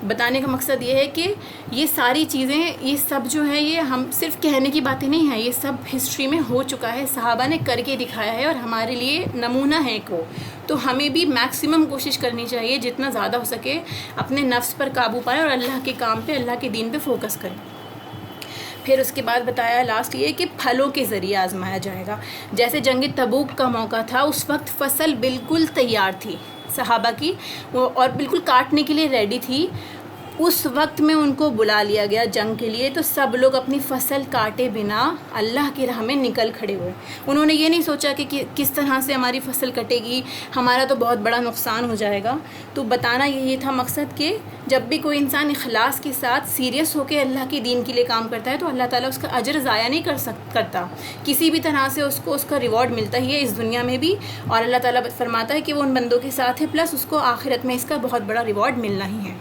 بتانے کا مقصد یہ ہے کہ یہ ساری چیزیں، یہ سب جو ہے، یہ ہم صرف کہنے کی باتیں نہیں ہیں، یہ سب ہسٹری میں ہو چکا ہے، صحابہ نے کر کے دکھایا ہے اور ہمارے لیے نمونہ ہے ایک وہ. تو ہمیں بھی میکسیمم کوشش کرنی چاہیے جتنا زیادہ ہو سکے اپنے نفس پر قابو پائیں اور اللہ کے کام پہ، اللہ کے دین پہ فوکس کریں. پھر اس کے بعد بتایا لاسٹ یہ کہ پھلوں کے ذریعے آزمایا جائے گا. جیسے جنگ تبوک کا موقع تھا، اس وقت فصل بالکل تیار تھی صحابہ کی، اور بالکل کاٹنے کے لیے ریڈی تھی. اس وقت میں ان کو بلا لیا گیا جنگ کے لیے، تو سب لوگ اپنی فصل کاٹے بنا اللہ کی راہ میں نکل کھڑے ہوئے. انہوں نے یہ نہیں سوچا کہ کس طرح سے ہماری فصل کٹے گی، ہمارا تو بہت بڑا نقصان ہو جائے گا. تو بتانا یہ تھا مقصد کہ جب بھی کوئی انسان اخلاص کے ساتھ سیریس ہو کے اللہ کے دین کے لیے کام کرتا ہے تو اللہ تعالیٰ اس کا اجر ضائع نہیں کرتا، کسی بھی طرح سے اس کو اس کا ریوارڈ ملتا ہی ہے اس دنیا میں بھی، اور اللہ تعالیٰ فرماتا ہے کہ وہ ان بندوں کے ساتھ ہے، پلس اس کو آخرت میں اس کا بہت بڑا ریوارڈ ملنا ہی ہے.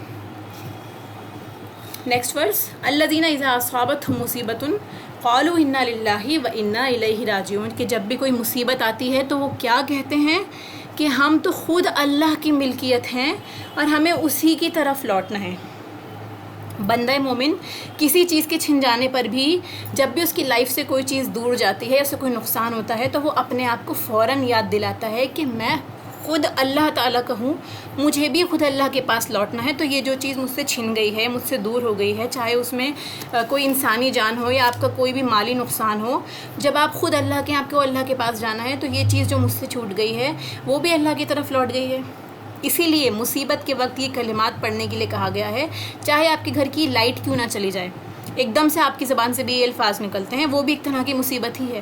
نیکسٹ ورس، الذین اذا اصابتہم مصیبۃ قالوا انا للہ و انا الیہ راجعون، کہ جب بھی کوئی مصیبت آتی ہے تو وہ کیا کہتے ہیں کہ ہم تو خود اللہ کی ملکیت ہیں اور ہمیں اسی کی طرف لوٹنا ہے. بندہ مومن کسی چیز کے چھن جانے پر بھی، جب بھی اس کی لائف سے کوئی چیز دور جاتی ہے، اس سے کوئی نقصان ہوتا ہے، تو وہ اپنے آپ کو فوراً یاد دلاتا ہے کہ میں خود اللہ تعالیٰ کا ہوں، مجھے بھی خود اللہ کے پاس لوٹنا ہے. تو یہ جو چیز مجھ سے چھن گئی ہے، مجھ سے دور ہو گئی ہے، چاہے اس میں کوئی انسانی جان ہو یا آپ کا کوئی بھی مالی نقصان ہو، جب آپ خود اللہ کے، آپ کو اللہ کے پاس جانا ہے، تو یہ چیز جو مجھ سے چھوٹ گئی ہے وہ بھی اللہ کی طرف لوٹ گئی ہے. اسی لیے مصیبت کے وقت یہ کلمات پڑھنے کے لیے کہا گیا ہے، چاہے آپ کے گھر کی لائٹ کیوں نہ چلی جائے، ایک دم سے آپ کی زبان سے بھی یہ الفاظ نکلتے ہیں، وہ بھی ایک طرح کی مصیبت ہی ہے،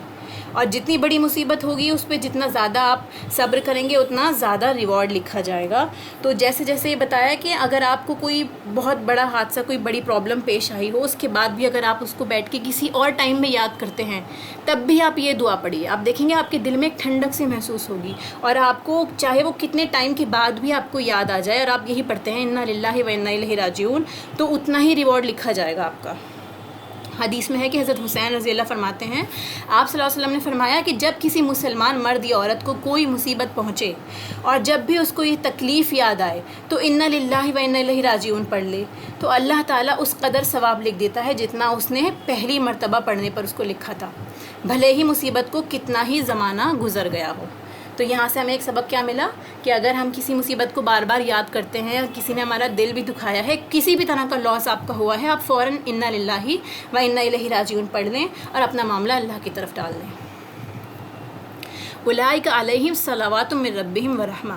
اور جتنی بڑی مصیبت ہوگی اس پہ جتنا زیادہ آپ صبر کریں گے اتنا زیادہ ریوارڈ لکھا جائے گا۔ تو جیسے جیسے یہ بتایا کہ اگر آپ کو کوئی بہت بڑا حادثہ، کوئی بڑی پرابلم پیش آئی ہو، اس کے بعد بھی اگر آپ اس کو بیٹھ کے کسی اور ٹائم میں یاد کرتے ہیں، تب بھی آپ یہ دعا پڑھیے، آپ دیکھیں گے آپ کے دل میں ایک ٹھنڈک سی محسوس ہوگی، اور آپ کو چاہے وہ کتنے ٹائم کے بعد بھی آپ کو یاد آ جائے اور آپ یہی پڑھتے ہیں انا للہ و انا الیہ راجعون، تو اتنا ہی ریوارڈ لکھا جائے گا آپ کا۔ حدیث میں ہے کہ حضرت حسین رضی اللہ فرماتے ہیں، آپ صلی اللہ علیہ وسلم نے فرمایا کہ جب کسی مسلمان مرد یا عورت کو کوئی مصیبت پہنچے اور جب بھی اس کو یہ تکلیف یاد آئے تو انا للہ و انا الیہ راجعون پڑھ لے، تو اللہ تعالیٰ اس قدر ثواب لکھ دیتا ہے جتنا اس نے پہلی مرتبہ پڑھنے پر اس کو لکھا تھا، بھلے ہی مصیبت کو کتنا ہی زمانہ گزر گیا ہو۔ تو یہاں سے ہمیں ایک سبق کیا ملا کہ اگر ہم کسی مصیبت کو بار بار یاد کرتے ہیں اور کسی نے ہمارا دل بھی دکھایا ہے، کسی بھی طرح کا لاس آپ کا ہوا ہے، آپ فوراً انا للہ و انا الیہ راجعون پڑھ لیں اور اپنا معاملہ اللہ کی طرف ڈال دیں۔ اولئک علیہم صلوات من ربہم ورحمہ،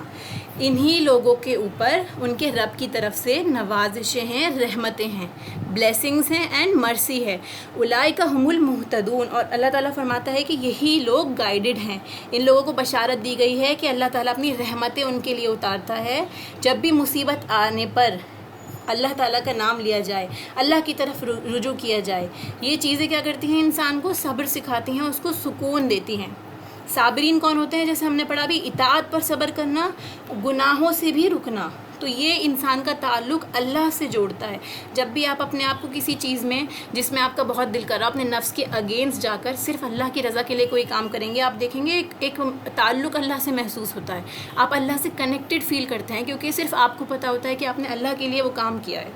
انہی لوگوں کے اوپر ان کے رب کی طرف سے نوازشیں ہیں، رحمتیں ہیں، بلیسنگز ہیں اینڈ مرسی ہے۔ اولئک ہم المہتدون، اور اللہ تعالیٰ فرماتا ہے کہ یہی لوگ گائیڈڈ ہیں، ان لوگوں کو بشارت دی گئی ہے کہ اللہ تعالیٰ اپنی رحمتیں ان کے لیے اتارتا ہے۔ جب بھی مصیبت آنے پر اللہ تعالیٰ کا نام لیا جائے، اللہ کی طرف رجوع کیا جائے، یہ چیزیں کیا کرتی ہیں؟ انسان کو صبر سکھاتی ہیں، اس کو سکون دیتی ہیں۔ صابرین کون ہوتے ہیں؟ جیسے ہم نے پڑھا بھی، اطاعت پر صبر کرنا، گناہوں سے بھی رکنا، تو یہ انسان کا تعلق اللہ سے جوڑتا ہے۔ جب بھی آپ اپنے آپ کو کسی چیز میں جس میں آپ کا بہت دل کر رہا، اپنے نفس کے اگینسٹ جا کر صرف اللہ کی رضا کے لیے کوئی کام کریں گے، آپ دیکھیں گے ایک تعلق اللہ سے محسوس ہوتا ہے، آپ اللہ سے کنیکٹڈ فیل کرتے ہیں، کیونکہ صرف آپ کو پتہ ہوتا ہے کہ آپ نے اللہ کے لیے وہ کام کیا ہے،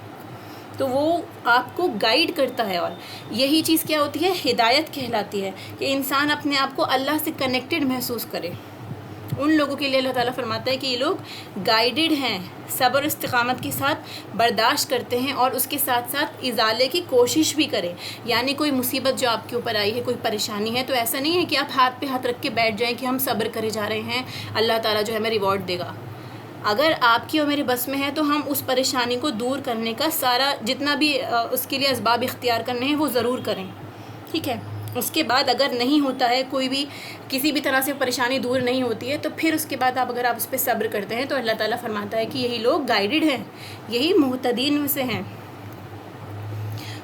تو وہ آپ کو گائیڈ کرتا ہے۔ اور یہی چیز کیا ہوتی ہے؟ ہدایت کہلاتی ہے، کہ انسان اپنے آپ کو اللہ سے کنیکٹڈ محسوس کرے۔ ان لوگوں کے لیے اللہ تعالیٰ فرماتا ہے کہ یہ لوگ گائیڈڈ ہیں، صبر و استقامت کے ساتھ برداشت کرتے ہیں اور اس کے ساتھ ساتھ ازالے کی کوشش بھی کریں۔ یعنی کوئی مصیبت جو آپ کے اوپر آئی ہے، کوئی پریشانی ہے، تو ایسا نہیں ہے کہ آپ ہاتھ پہ ہاتھ رکھ کے بیٹھ جائیں کہ ہم صبر کرے جا رہے ہیں، اللہ تعالیٰ جو ہے ہمیں ریوارڈ دے گا۔ اگر آپ کی اور میرے بس میں ہے تو ہم اس پریشانی کو دور کرنے کا سارا جتنا بھی اس کے لیے اسباب اختیار کرنے ہیں وہ ضرور کریں، ٹھیک ہے۔ اس کے بعد اگر نہیں ہوتا ہے، کوئی بھی کسی بھی طرح سے پریشانی دور نہیں ہوتی ہے، تو پھر اس کے بعد اگر آپ اس پہ صبر کرتے ہیں تو اللہ تعالیٰ فرماتا ہے کہ یہی لوگ گائیڈڈ ہیں، یہی مہتدین میں سے ہیں۔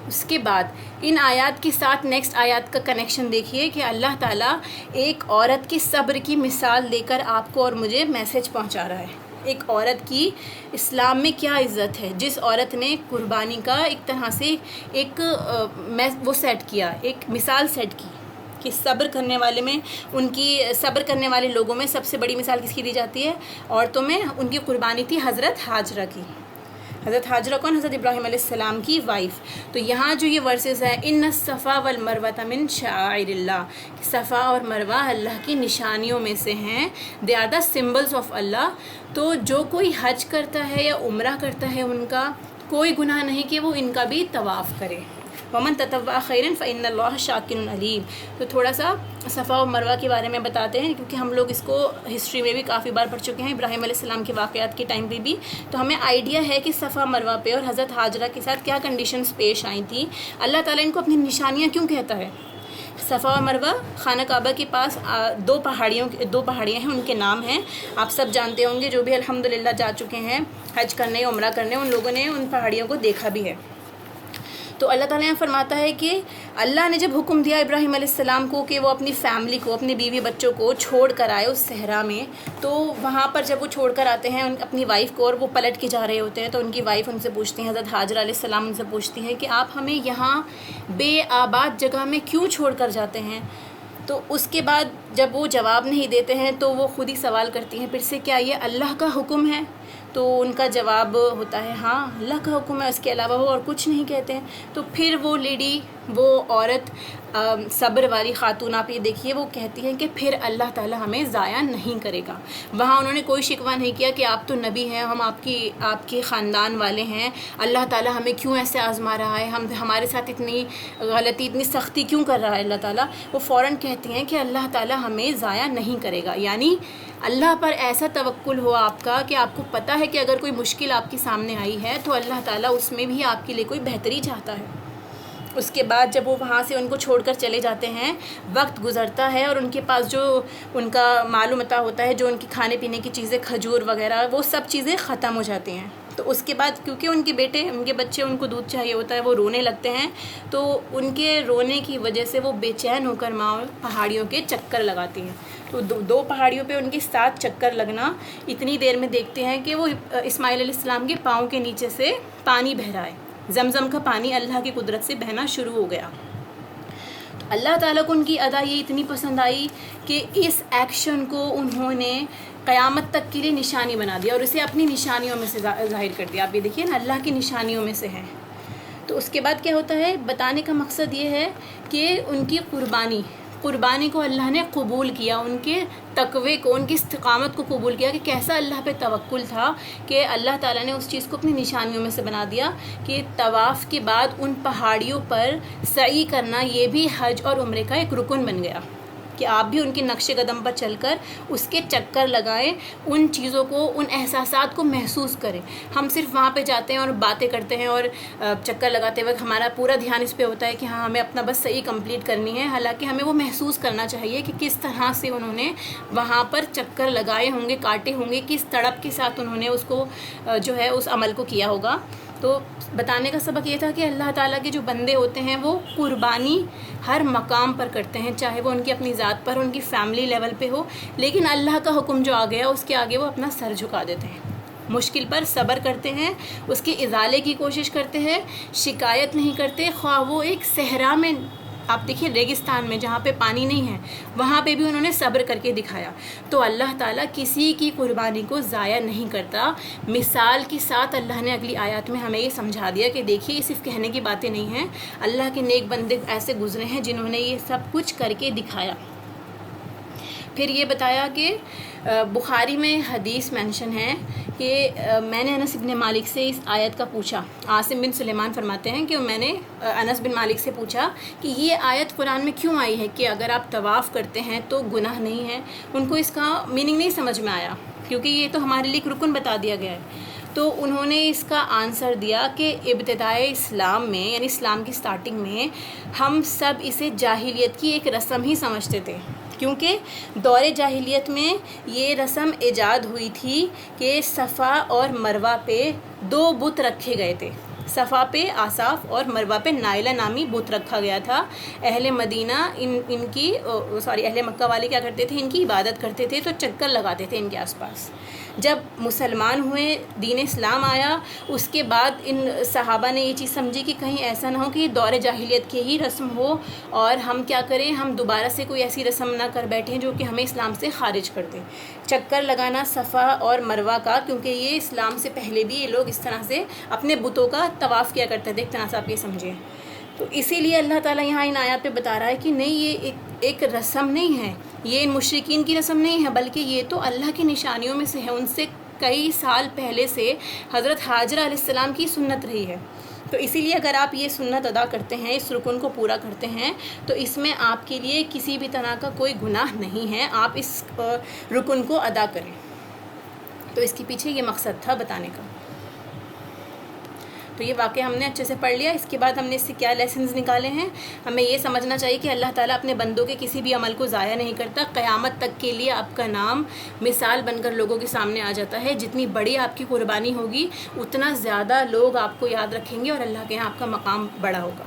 اس کے بعد ان آیات کے ساتھ نیکسٹ آیات کا کنیکشن دیکھیے کہ اللہ تعالیٰ ایک عورت کی صبر کی مثال دے کر آپ کو اور مجھے میسج پہنچا رہا ہے۔ ایک عورت کی اسلام میں کیا عزت ہے، جس عورت نے قربانی کا ایک طرح سے ایک وہ سیٹ کیا، ایک مثال سیٹ کی کہ صبر کرنے والے میں، ان کی صبر کرنے والے لوگوں میں سب سے بڑی مثال کس کی دی جاتی ہے؟ عورتوں میں ان کی قربانی تھی حضرت ہاجرہ کی۔ حضرت ہاجرہ کون؟ حضرت ابراہیم علیہ السلام کی وائف۔ تو یہاں جو یہ ورسز ہیں، ان الصفا والمروہ من شعائر اللہ، صفا اور مروہ اللہ کی نشانیوں میں سے ہیں، they are the symbols of Allah. تو جو کوئی حج کرتا ہے یا عمرہ کرتا ہے، ان کا کوئی گناہ نہیں کہ وہ ان کا بھی طواف کرے۔ ومن تطوع خیرا فإن اللہ شاکر علیم۔ تو تھوڑا سا صفا و مروہ کے بارے میں بتاتے ہیں، کیونکہ ہم لوگ اس کو ہسٹری میں بھی کافی بار پڑھ چکے ہیں، ابراہیم علیہ السلام کے واقعات کے ٹائم پہ بھی، تو ہمیں آئیڈیا ہے کہ صفا مروہ پہ اور حضرت ہاجرہ کے ساتھ کیا کنڈیشنز پیش آئی تھیں، اللہ تعالیٰ ان کو اپنی نشانیاں کیوں کہتا ہے۔ صفا و مروہ خانہ کعبہ کے پاس دو پہاڑیاں ہیں، ان کے نام ہیں، آپ سب جانتے ہوں گے، جو بھی الحمدللہ جا چکے ہیں حج کرنے عمرہ کرنے، ان لوگوں نے ان پہاڑیوں کو دیکھا بھی ہے۔ تو اللہ تعالیٰ فرماتا ہے کہ اللہ نے جب حکم دیا ابراہیم علیہ السلام کو کہ وہ اپنی فیملی کو، اپنے بیوی بچوں کو چھوڑ کر آئے اس صحرا میں، تو وہاں پر جب وہ چھوڑ کر آتے ہیں اپنی وائف کو اور وہ پلٹ کے جا رہے ہوتے ہیں، تو ان کی وائف ان سے پوچھتی ہیں، حضرت ہاجرہ علیہ السلام ان سے پوچھتی ہیں کہ آپ ہمیں یہاں بے آباد جگہ میں کیوں چھوڑ کر جاتے ہیں؟ تو اس کے بعد جب وہ جواب نہیں دیتے ہیں تو وہ خود ہی سوال کرتی ہیں پھر سے، کیا یہ اللہ کا حکم ہے؟ تو ان کا جواب ہوتا ہے ہاں اللہ کا حکم ہے، اس کے علاوہ وہ اور کچھ نہیں کہتے ہیں۔ تو پھر وہ لیڈی، وہ عورت، صبر والی خاتون، آپ یہ دیکھیے، وہ کہتی ہیں کہ پھر اللہ تعالیٰ ہمیں ضائع نہیں کرے گا۔ وہاں انہوں نے کوئی شکوہ نہیں کیا کہ آپ تو نبی ہیں، ہم آپ کے خاندان والے ہیں، اللہ تعالیٰ ہمیں کیوں ایسے آزما رہا ہے، ہمارے ساتھ اتنی غلطی، اتنی سختی کیوں کر رہا ہے اللہ تعالیٰ۔ وہ فوراً کہتی ہیں کہ اللہ تعالیٰ ہمیں ضائع نہیں کرے گا، یعنی اللہ پر ایسا توکل ہو آپ کا کہ آپ کو پتہ ہے کہ اگر کوئی مشکل آپ کے سامنے آئی ہے تو اللہ تعالیٰ اس میں بھی آپ کے لیے کوئی بہتری چاہتا ہے۔ اس کے بعد جب وہ وہاں سے ان کو چھوڑ کر چلے جاتے ہیں، وقت گزرتا ہے اور ان کے پاس جو ان کا معلومات ہوتا ہے، جو ان کی کھانے پینے کی چیزیں، کھجور وغیرہ، وہ سب چیزیں ختم ہو جاتی ہیں۔ تو اس کے بعد کیونکہ ان کے بچے ان کو دودھ چاہیے ہوتا ہے، وہ رونے لگتے ہیں، تو ان کے رونے کی وجہ سے وہ بے چین ہو کر ماں پہاڑیوں کے چکر لگاتی ہیں۔ تو دو پہاڑیوں پہ ان کے 7 چکر لگنا، اتنی دیر میں دیکھتے ہیں کہ وہ اسماعیل علیہ السلام کے پاؤں کے نیچے سے پانی بہہ رہا ہے، زمزم کا پانی اللہ کی قدرت سے بہنا شروع ہو گیا۔ تو اللہ تعالیٰ کو ان کی ادا یہ اتنی پسند آئی کہ اس ایکشن کو انہوں نے قیامت تک کے لیے نشانی بنا دیا اور اسے اپنی نشانیوں میں سے ظاہر کر دیا۔ آپ یہ دیکھیے نا، اللہ کی نشانیوں میں سے ہے۔ تو اس کے بعد کیا ہوتا ہے، بتانے کا مقصد یہ ہے کہ ان کی قربانی کو اللہ نے قبول کیا، ان کے تقوی کو، ان کی استقامت کو قبول کیا کہ کیسا اللہ پہ توکل تھا کہ اللہ تعالیٰ نے اس چیز کو اپنی نشانیوں میں سے بنا دیا کہ طواف کے بعد ان پہاڑیوں پر سعی کرنا یہ بھی حج اور عمرے کا ایک رکن بن گیا کہ آپ بھی ان کے نقش قدم پر چل کر اس کے چکر لگائیں، ان چیزوں کو، ان احساسات کو محسوس کریں۔ ہم صرف وہاں پہ جاتے ہیں اور باتیں کرتے ہیں اور چکر لگاتے وقت ہمارا پورا دھیان اس پہ ہوتا ہے کہ ہاں ہمیں اپنا بس صحیح کمپلیٹ کرنی ہے، حالانکہ ہمیں وہ محسوس کرنا چاہیے کہ کس طرح سے انہوں نے وہاں پر چکر لگائے ہوں گے، کاٹے ہوں گے، کس تڑپ کے ساتھ انہوں نے اس کو جو ہے اس عمل کو کیا ہوگا۔ تو بتانے کا سبق یہ تھا کہ اللہ تعالیٰ کے جو بندے ہوتے ہیں وہ قربانی ہر مقام پر کرتے ہیں، چاہے وہ ان کی اپنی ذات پر، ان کی فیملی لیول پہ ہو، لیکن اللہ کا حکم جو آ گیا اس کے آگے وہ اپنا سر جھکا دیتے ہیں، مشکل پر صبر کرتے ہیں، اس کے ازالے کی کوشش کرتے ہیں، شکایت نہیں کرتے، خواہ وہ ایک صحرا میں، آپ دیکھیے ریگستان میں جہاں پہ پانی نہیں ہے وہاں پہ بھی انہوں نے صبر کر کے دکھایا۔ تو اللہ تعالیٰ کسی کی قربانی کو ضائع نہیں کرتا۔ مثال کے ساتھ اللہ نے اگلی آیات میں ہمیں یہ سمجھا دیا کہ دیکھیے یہ صرف کہنے کی باتیں نہیں ہیں، اللہ کے نیک بندے ایسے گزرے ہیں جنہوں نے یہ سب کچھ کر کے دکھایا۔ پھر یہ بتایا کہ بخاری میں حدیث مینشن ہے کہ میں نے انس بن مالک سے اس آیت کا پوچھا۔ عاصم بن سلیمان فرماتے ہیں کہ میں نے انس بن مالک سے پوچھا کہ یہ آیت قرآن میں کیوں آئی ہے کہ اگر آپ طواف کرتے ہیں تو گناہ نہیں ہے۔ ان کو اس کا میننگ نہیں سمجھ میں آیا کیونکہ یہ تو ہمارے لیے ایک رکن بتا دیا گیا ہے۔ تو انہوں نے اس کا آنسر دیا کہ ابتدائے اسلام میں، یعنی اسلام کی سٹارٹنگ میں، ہم سب اسے جاہلیت کی ایک رسم ہی سمجھتے تھے، کیونکہ دور جاہلیت میں یہ رسم ایجاد ہوئی تھی کہ صفا اور مروہ پہ 2 بت رکھے گئے تھے۔ صفا پہ آصاف اور مروہ پہ نائلہ نامی بت رکھا گیا تھا۔ اہل مدینہ اہل مکہ والے کیا کرتے تھے، ان کی عبادت کرتے تھے، تو چکر لگاتے تھے ان کے آس پاس۔ جب مسلمان ہوئے، دین اسلام آیا، اس کے بعد ان صحابہ نے یہ چیز سمجھی کہ کہیں ایسا نہ ہو کہ یہ دور جاہلیت کی ہی رسم ہو اور ہم کیا کریں، ہم دوبارہ سے کوئی ایسی رسم نہ کر بیٹھیں جو کہ ہمیں اسلام سے خارج کر دیں۔ چکر لگانا صفا اور مروہ کا، کیونکہ یہ اسلام سے پہلے بھی یہ لوگ اس طرح سے اپنے بتوں کا طواف کیا کرتے تھے، ایک طرح سے آپ یہ سمجھیں۔ تو اسی لیے اللہ تعالیٰ یہاں ان آیات پہ بتا رہا ہے کہ نہیں، یہ ایک رسم نہیں ہے، یہ ان مشرکین کی رسم نہیں ہے، بلکہ یہ تو اللہ کی نشانیوں میں سے ہے۔ ان سے کئی سال پہلے سے حضرت حاجرہ علیہ السلام کی سنت رہی ہے۔ تو اسی لیے اگر آپ یہ سنت ادا کرتے ہیں، اس رکن کو پورا کرتے ہیں، تو اس میں آپ کے لیے کسی بھی طرح کا کوئی گناہ نہیں ہے، آپ اس رکن کو ادا کریں۔ تو اس کے پیچھے یہ مقصد تھا بتانے کا۔ تو یہ واقعہ ہم نے اچھے سے پڑھ لیا۔ اس کے بعد ہم نے اس سے کیا لیسنز نکالے ہیں؟ ہمیں یہ سمجھنا چاہیے کہ اللہ تعالیٰ اپنے بندوں کے کسی بھی عمل کو ضائع نہیں کرتا۔ قیامت تک کے لیے آپ کا نام مثال بن کر لوگوں کے سامنے آ جاتا ہے۔ جتنی بڑی آپ کی قربانی ہوگی اتنا زیادہ لوگ آپ کو یاد رکھیں گے اور اللہ کے یہاں آپ کا مقام بڑا ہوگا۔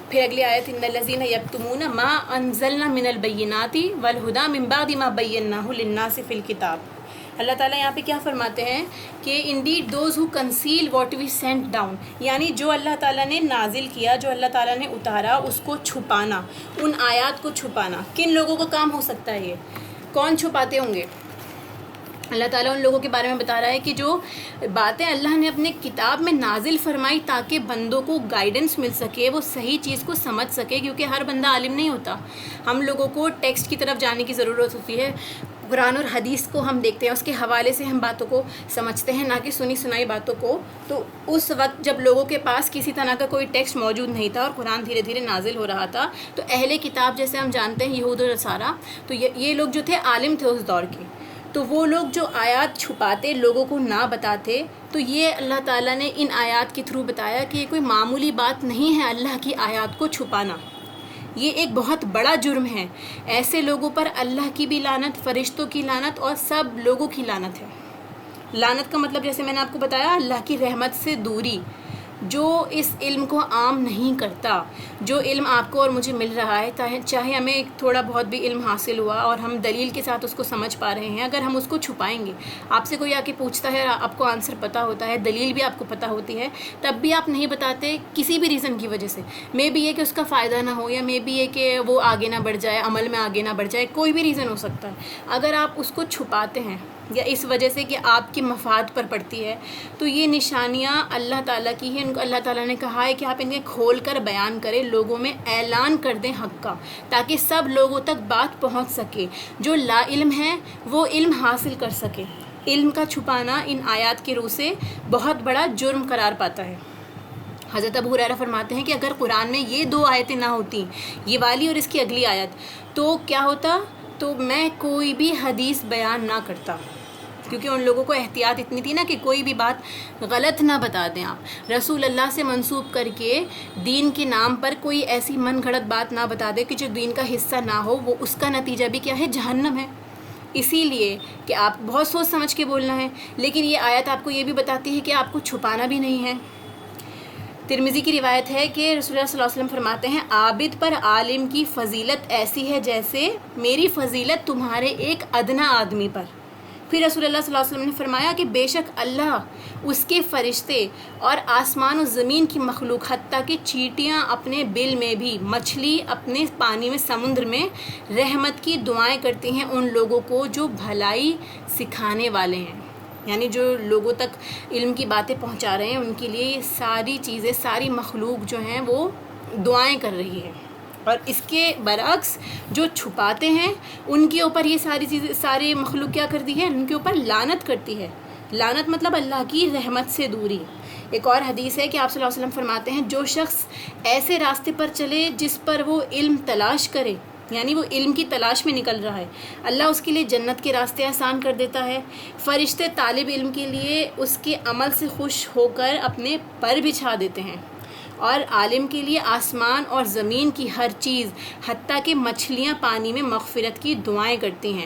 پھر اگلی آیت، ان الذین یکتمون ما انزلنا من البینات والہدی من بعد ما بیناہ للناس فی الکتاب۔ اللہ تعالیٰ یہاں پہ کیا فرماتے ہیں کہ indeed those who conceal what we sent down، یعنی جو اللہ تعالیٰ نے نازل کیا، جو اللہ تعالیٰ نے اتارا، اس کو چھپانا، ان آیات کو چھپانا۔ کن لوگوں کا کام ہو سکتا ہے یہ؟ کون چھپاتے ہوں گے؟ اللہ تعالیٰ ان لوگوں کے بارے میں بتا رہا ہے کہ جو باتیں اللہ نے اپنے کتاب میں نازل فرمائی تاکہ بندوں کو گائیڈنس مل سکے، وہ صحیح چیز کو سمجھ سکے، کیونکہ ہر بندہ عالم نہیں ہوتا۔ ہم لوگوں کو ٹیکسٹ کی طرف جانے کی ضرورت ہوتی ہے۔ قرآن اور حدیث کو ہم دیکھتے ہیں، اس کے حوالے سے ہم باتوں کو سمجھتے ہیں، نہ کہ سنی سنائی باتوں کو. تو اس وقت جب لوگوں کے پاس کسی طرح کا کوئی ٹیکسٹ موجود نہیں تھا اور قرآن دھیرے دھیرے نازل ہو رہا تھا، تو اہل کتاب جیسے ہم جانتے ہیں یہود و نصارہ، تو یہ لوگ جو تھے عالم تھے اس دور کے. تو وہ لوگ جو آیات چھپاتے، لوگوں کو نہ بتاتے، تو یہ اللہ تعالیٰ نے ان آیات کے تھرو بتایا کہ یہ کوئی معمولی بات نہیں ہے اللہ کی آیات کو چھپانا. یہ ایک بہت بڑا جرم ہے. ایسے لوگوں پر اللہ کی بھی لعنت، فرشتوں کی لعنت اور سب لوگوں کی لعنت ہے. لعنت کا مطلب جیسے میں نے آپ کو بتایا، اللہ کی رحمت سے دوری. جو اس علم کو عام نہیں کرتا، جو علم آپ کو اور مجھے مل رہا ہے، چاہے ہمیں تھوڑا بہت بھی علم حاصل ہوا اور ہم دلیل کے ساتھ اس کو سمجھ پا رہے ہیں، اگر ہم اس کو چھپائیں گے، آپ سے کوئی آ کے پوچھتا ہے اور آپ کو آنسر پتہ ہوتا ہے، دلیل بھی آپ کو پتہ ہوتی ہے، تب بھی آپ نہیں بتاتے کسی بھی ریزن کی وجہ سے. مے بی یہ کہ اس کا فائدہ نہ ہو، یا مے بی یہ کہ وہ آگے نہ بڑھ جائے، عمل میں آگے نہ بڑھ جائے، کوئی بھی ریزن ہو سکتا ہے. اگر آپ اس کو چھپاتے ہیں یا اس وجہ سے کہ آپ کی مفاد پر پڑتی ہے، تو یہ نشانیاں اللہ تعالیٰ کی ہیں. ان کو اللہ تعالیٰ نے کہا ہے کہ آپ انہیں کھول کر بیان کریں، لوگوں میں اعلان کر دیں حق کا، تاکہ سب لوگوں تک بات پہنچ سکے. جو لا علم ہے وہ علم حاصل کر سکے. علم کا چھپانا ان آیات کے روح سے بہت بڑا جرم قرار پاتا ہے. حضرت ابو ہریرہ فرماتے ہیں کہ اگر قرآن میں یہ 2 آیتیں نہ ہوتیں، یہ والی اور اس کی اگلی آیت، تو کیا ہوتا؟ تو میں کوئی بھی حدیث بیان نہ کرتا. کیونکہ ان لوگوں کو احتیاط اتنی تھی نا کہ کوئی بھی بات غلط نہ بتا دیں آپ، رسول اللہ سے منسوب کر کے دین کے نام پر کوئی ایسی من گھڑت بات نہ بتا دے کہ جو دین کا حصہ نہ ہو. وہ اس کا نتیجہ بھی کیا ہے؟ جہنم ہے. اسی لیے کہ آپ بہت سوچ سمجھ کے بولنا ہے. لیکن یہ آیت آپ کو یہ بھی بتاتی ہے کہ آپ کو چھپانا بھی نہیں ہے. ترمذی کی روایت ہے کہ رسول اللہ صلی اللہ علیہ وسلم فرماتے ہیں، عابد پر عالم کی فضیلت ایسی ہے جیسے میری فضیلت تمہارے ایک ادنا آدمی پر. پھر رسول اللہ صلی اللہ علیہ وسلم نے فرمایا کہ بے شک اللہ، اس کے فرشتے اور آسمان و زمین کی مخلوق، حتیٰ کہ چیٹیاں اپنے بل میں بھی، مچھلی اپنے پانی میں، سمندر میں رحمت کی دعائیں کرتی ہیں ان لوگوں کو جو بھلائی سکھانے والے ہیں. یعنی جو لوگوں تک علم کی باتیں پہنچا رہے ہیں، ان کے لیے یہ ساری چیزیں، ساری مخلوق جو ہیں وہ دعائیں کر رہی ہے. اور اس کے برعکس جو چھپاتے ہیں ان کے اوپر یہ ساری چیزیں، ساری مخلوق کیا کرتی ہے؟ ان کے اوپر لعنت کرتی ہے. لعنت مطلب اللہ کی رحمت سے دوری. ایک اور حدیث ہے کہ آپ صلی اللہ علیہ وسلم فرماتے ہیں، جو شخص ایسے راستے پر چلے جس پر وہ علم تلاش کرے، یعنی وہ علم کی تلاش میں نکل رہا ہے، اللہ اس کے لیے جنت کے راستے آسان کر دیتا ہے. فرشتے طالب علم کے لیے اس کے عمل سے خوش ہو کر اپنے پر بچھا دیتے ہیں. اور عالم کے لیے آسمان اور زمین کی ہر چیز، حتیٰ کہ مچھلیاں پانی میں مغفرت کی دعائیں کرتی ہیں.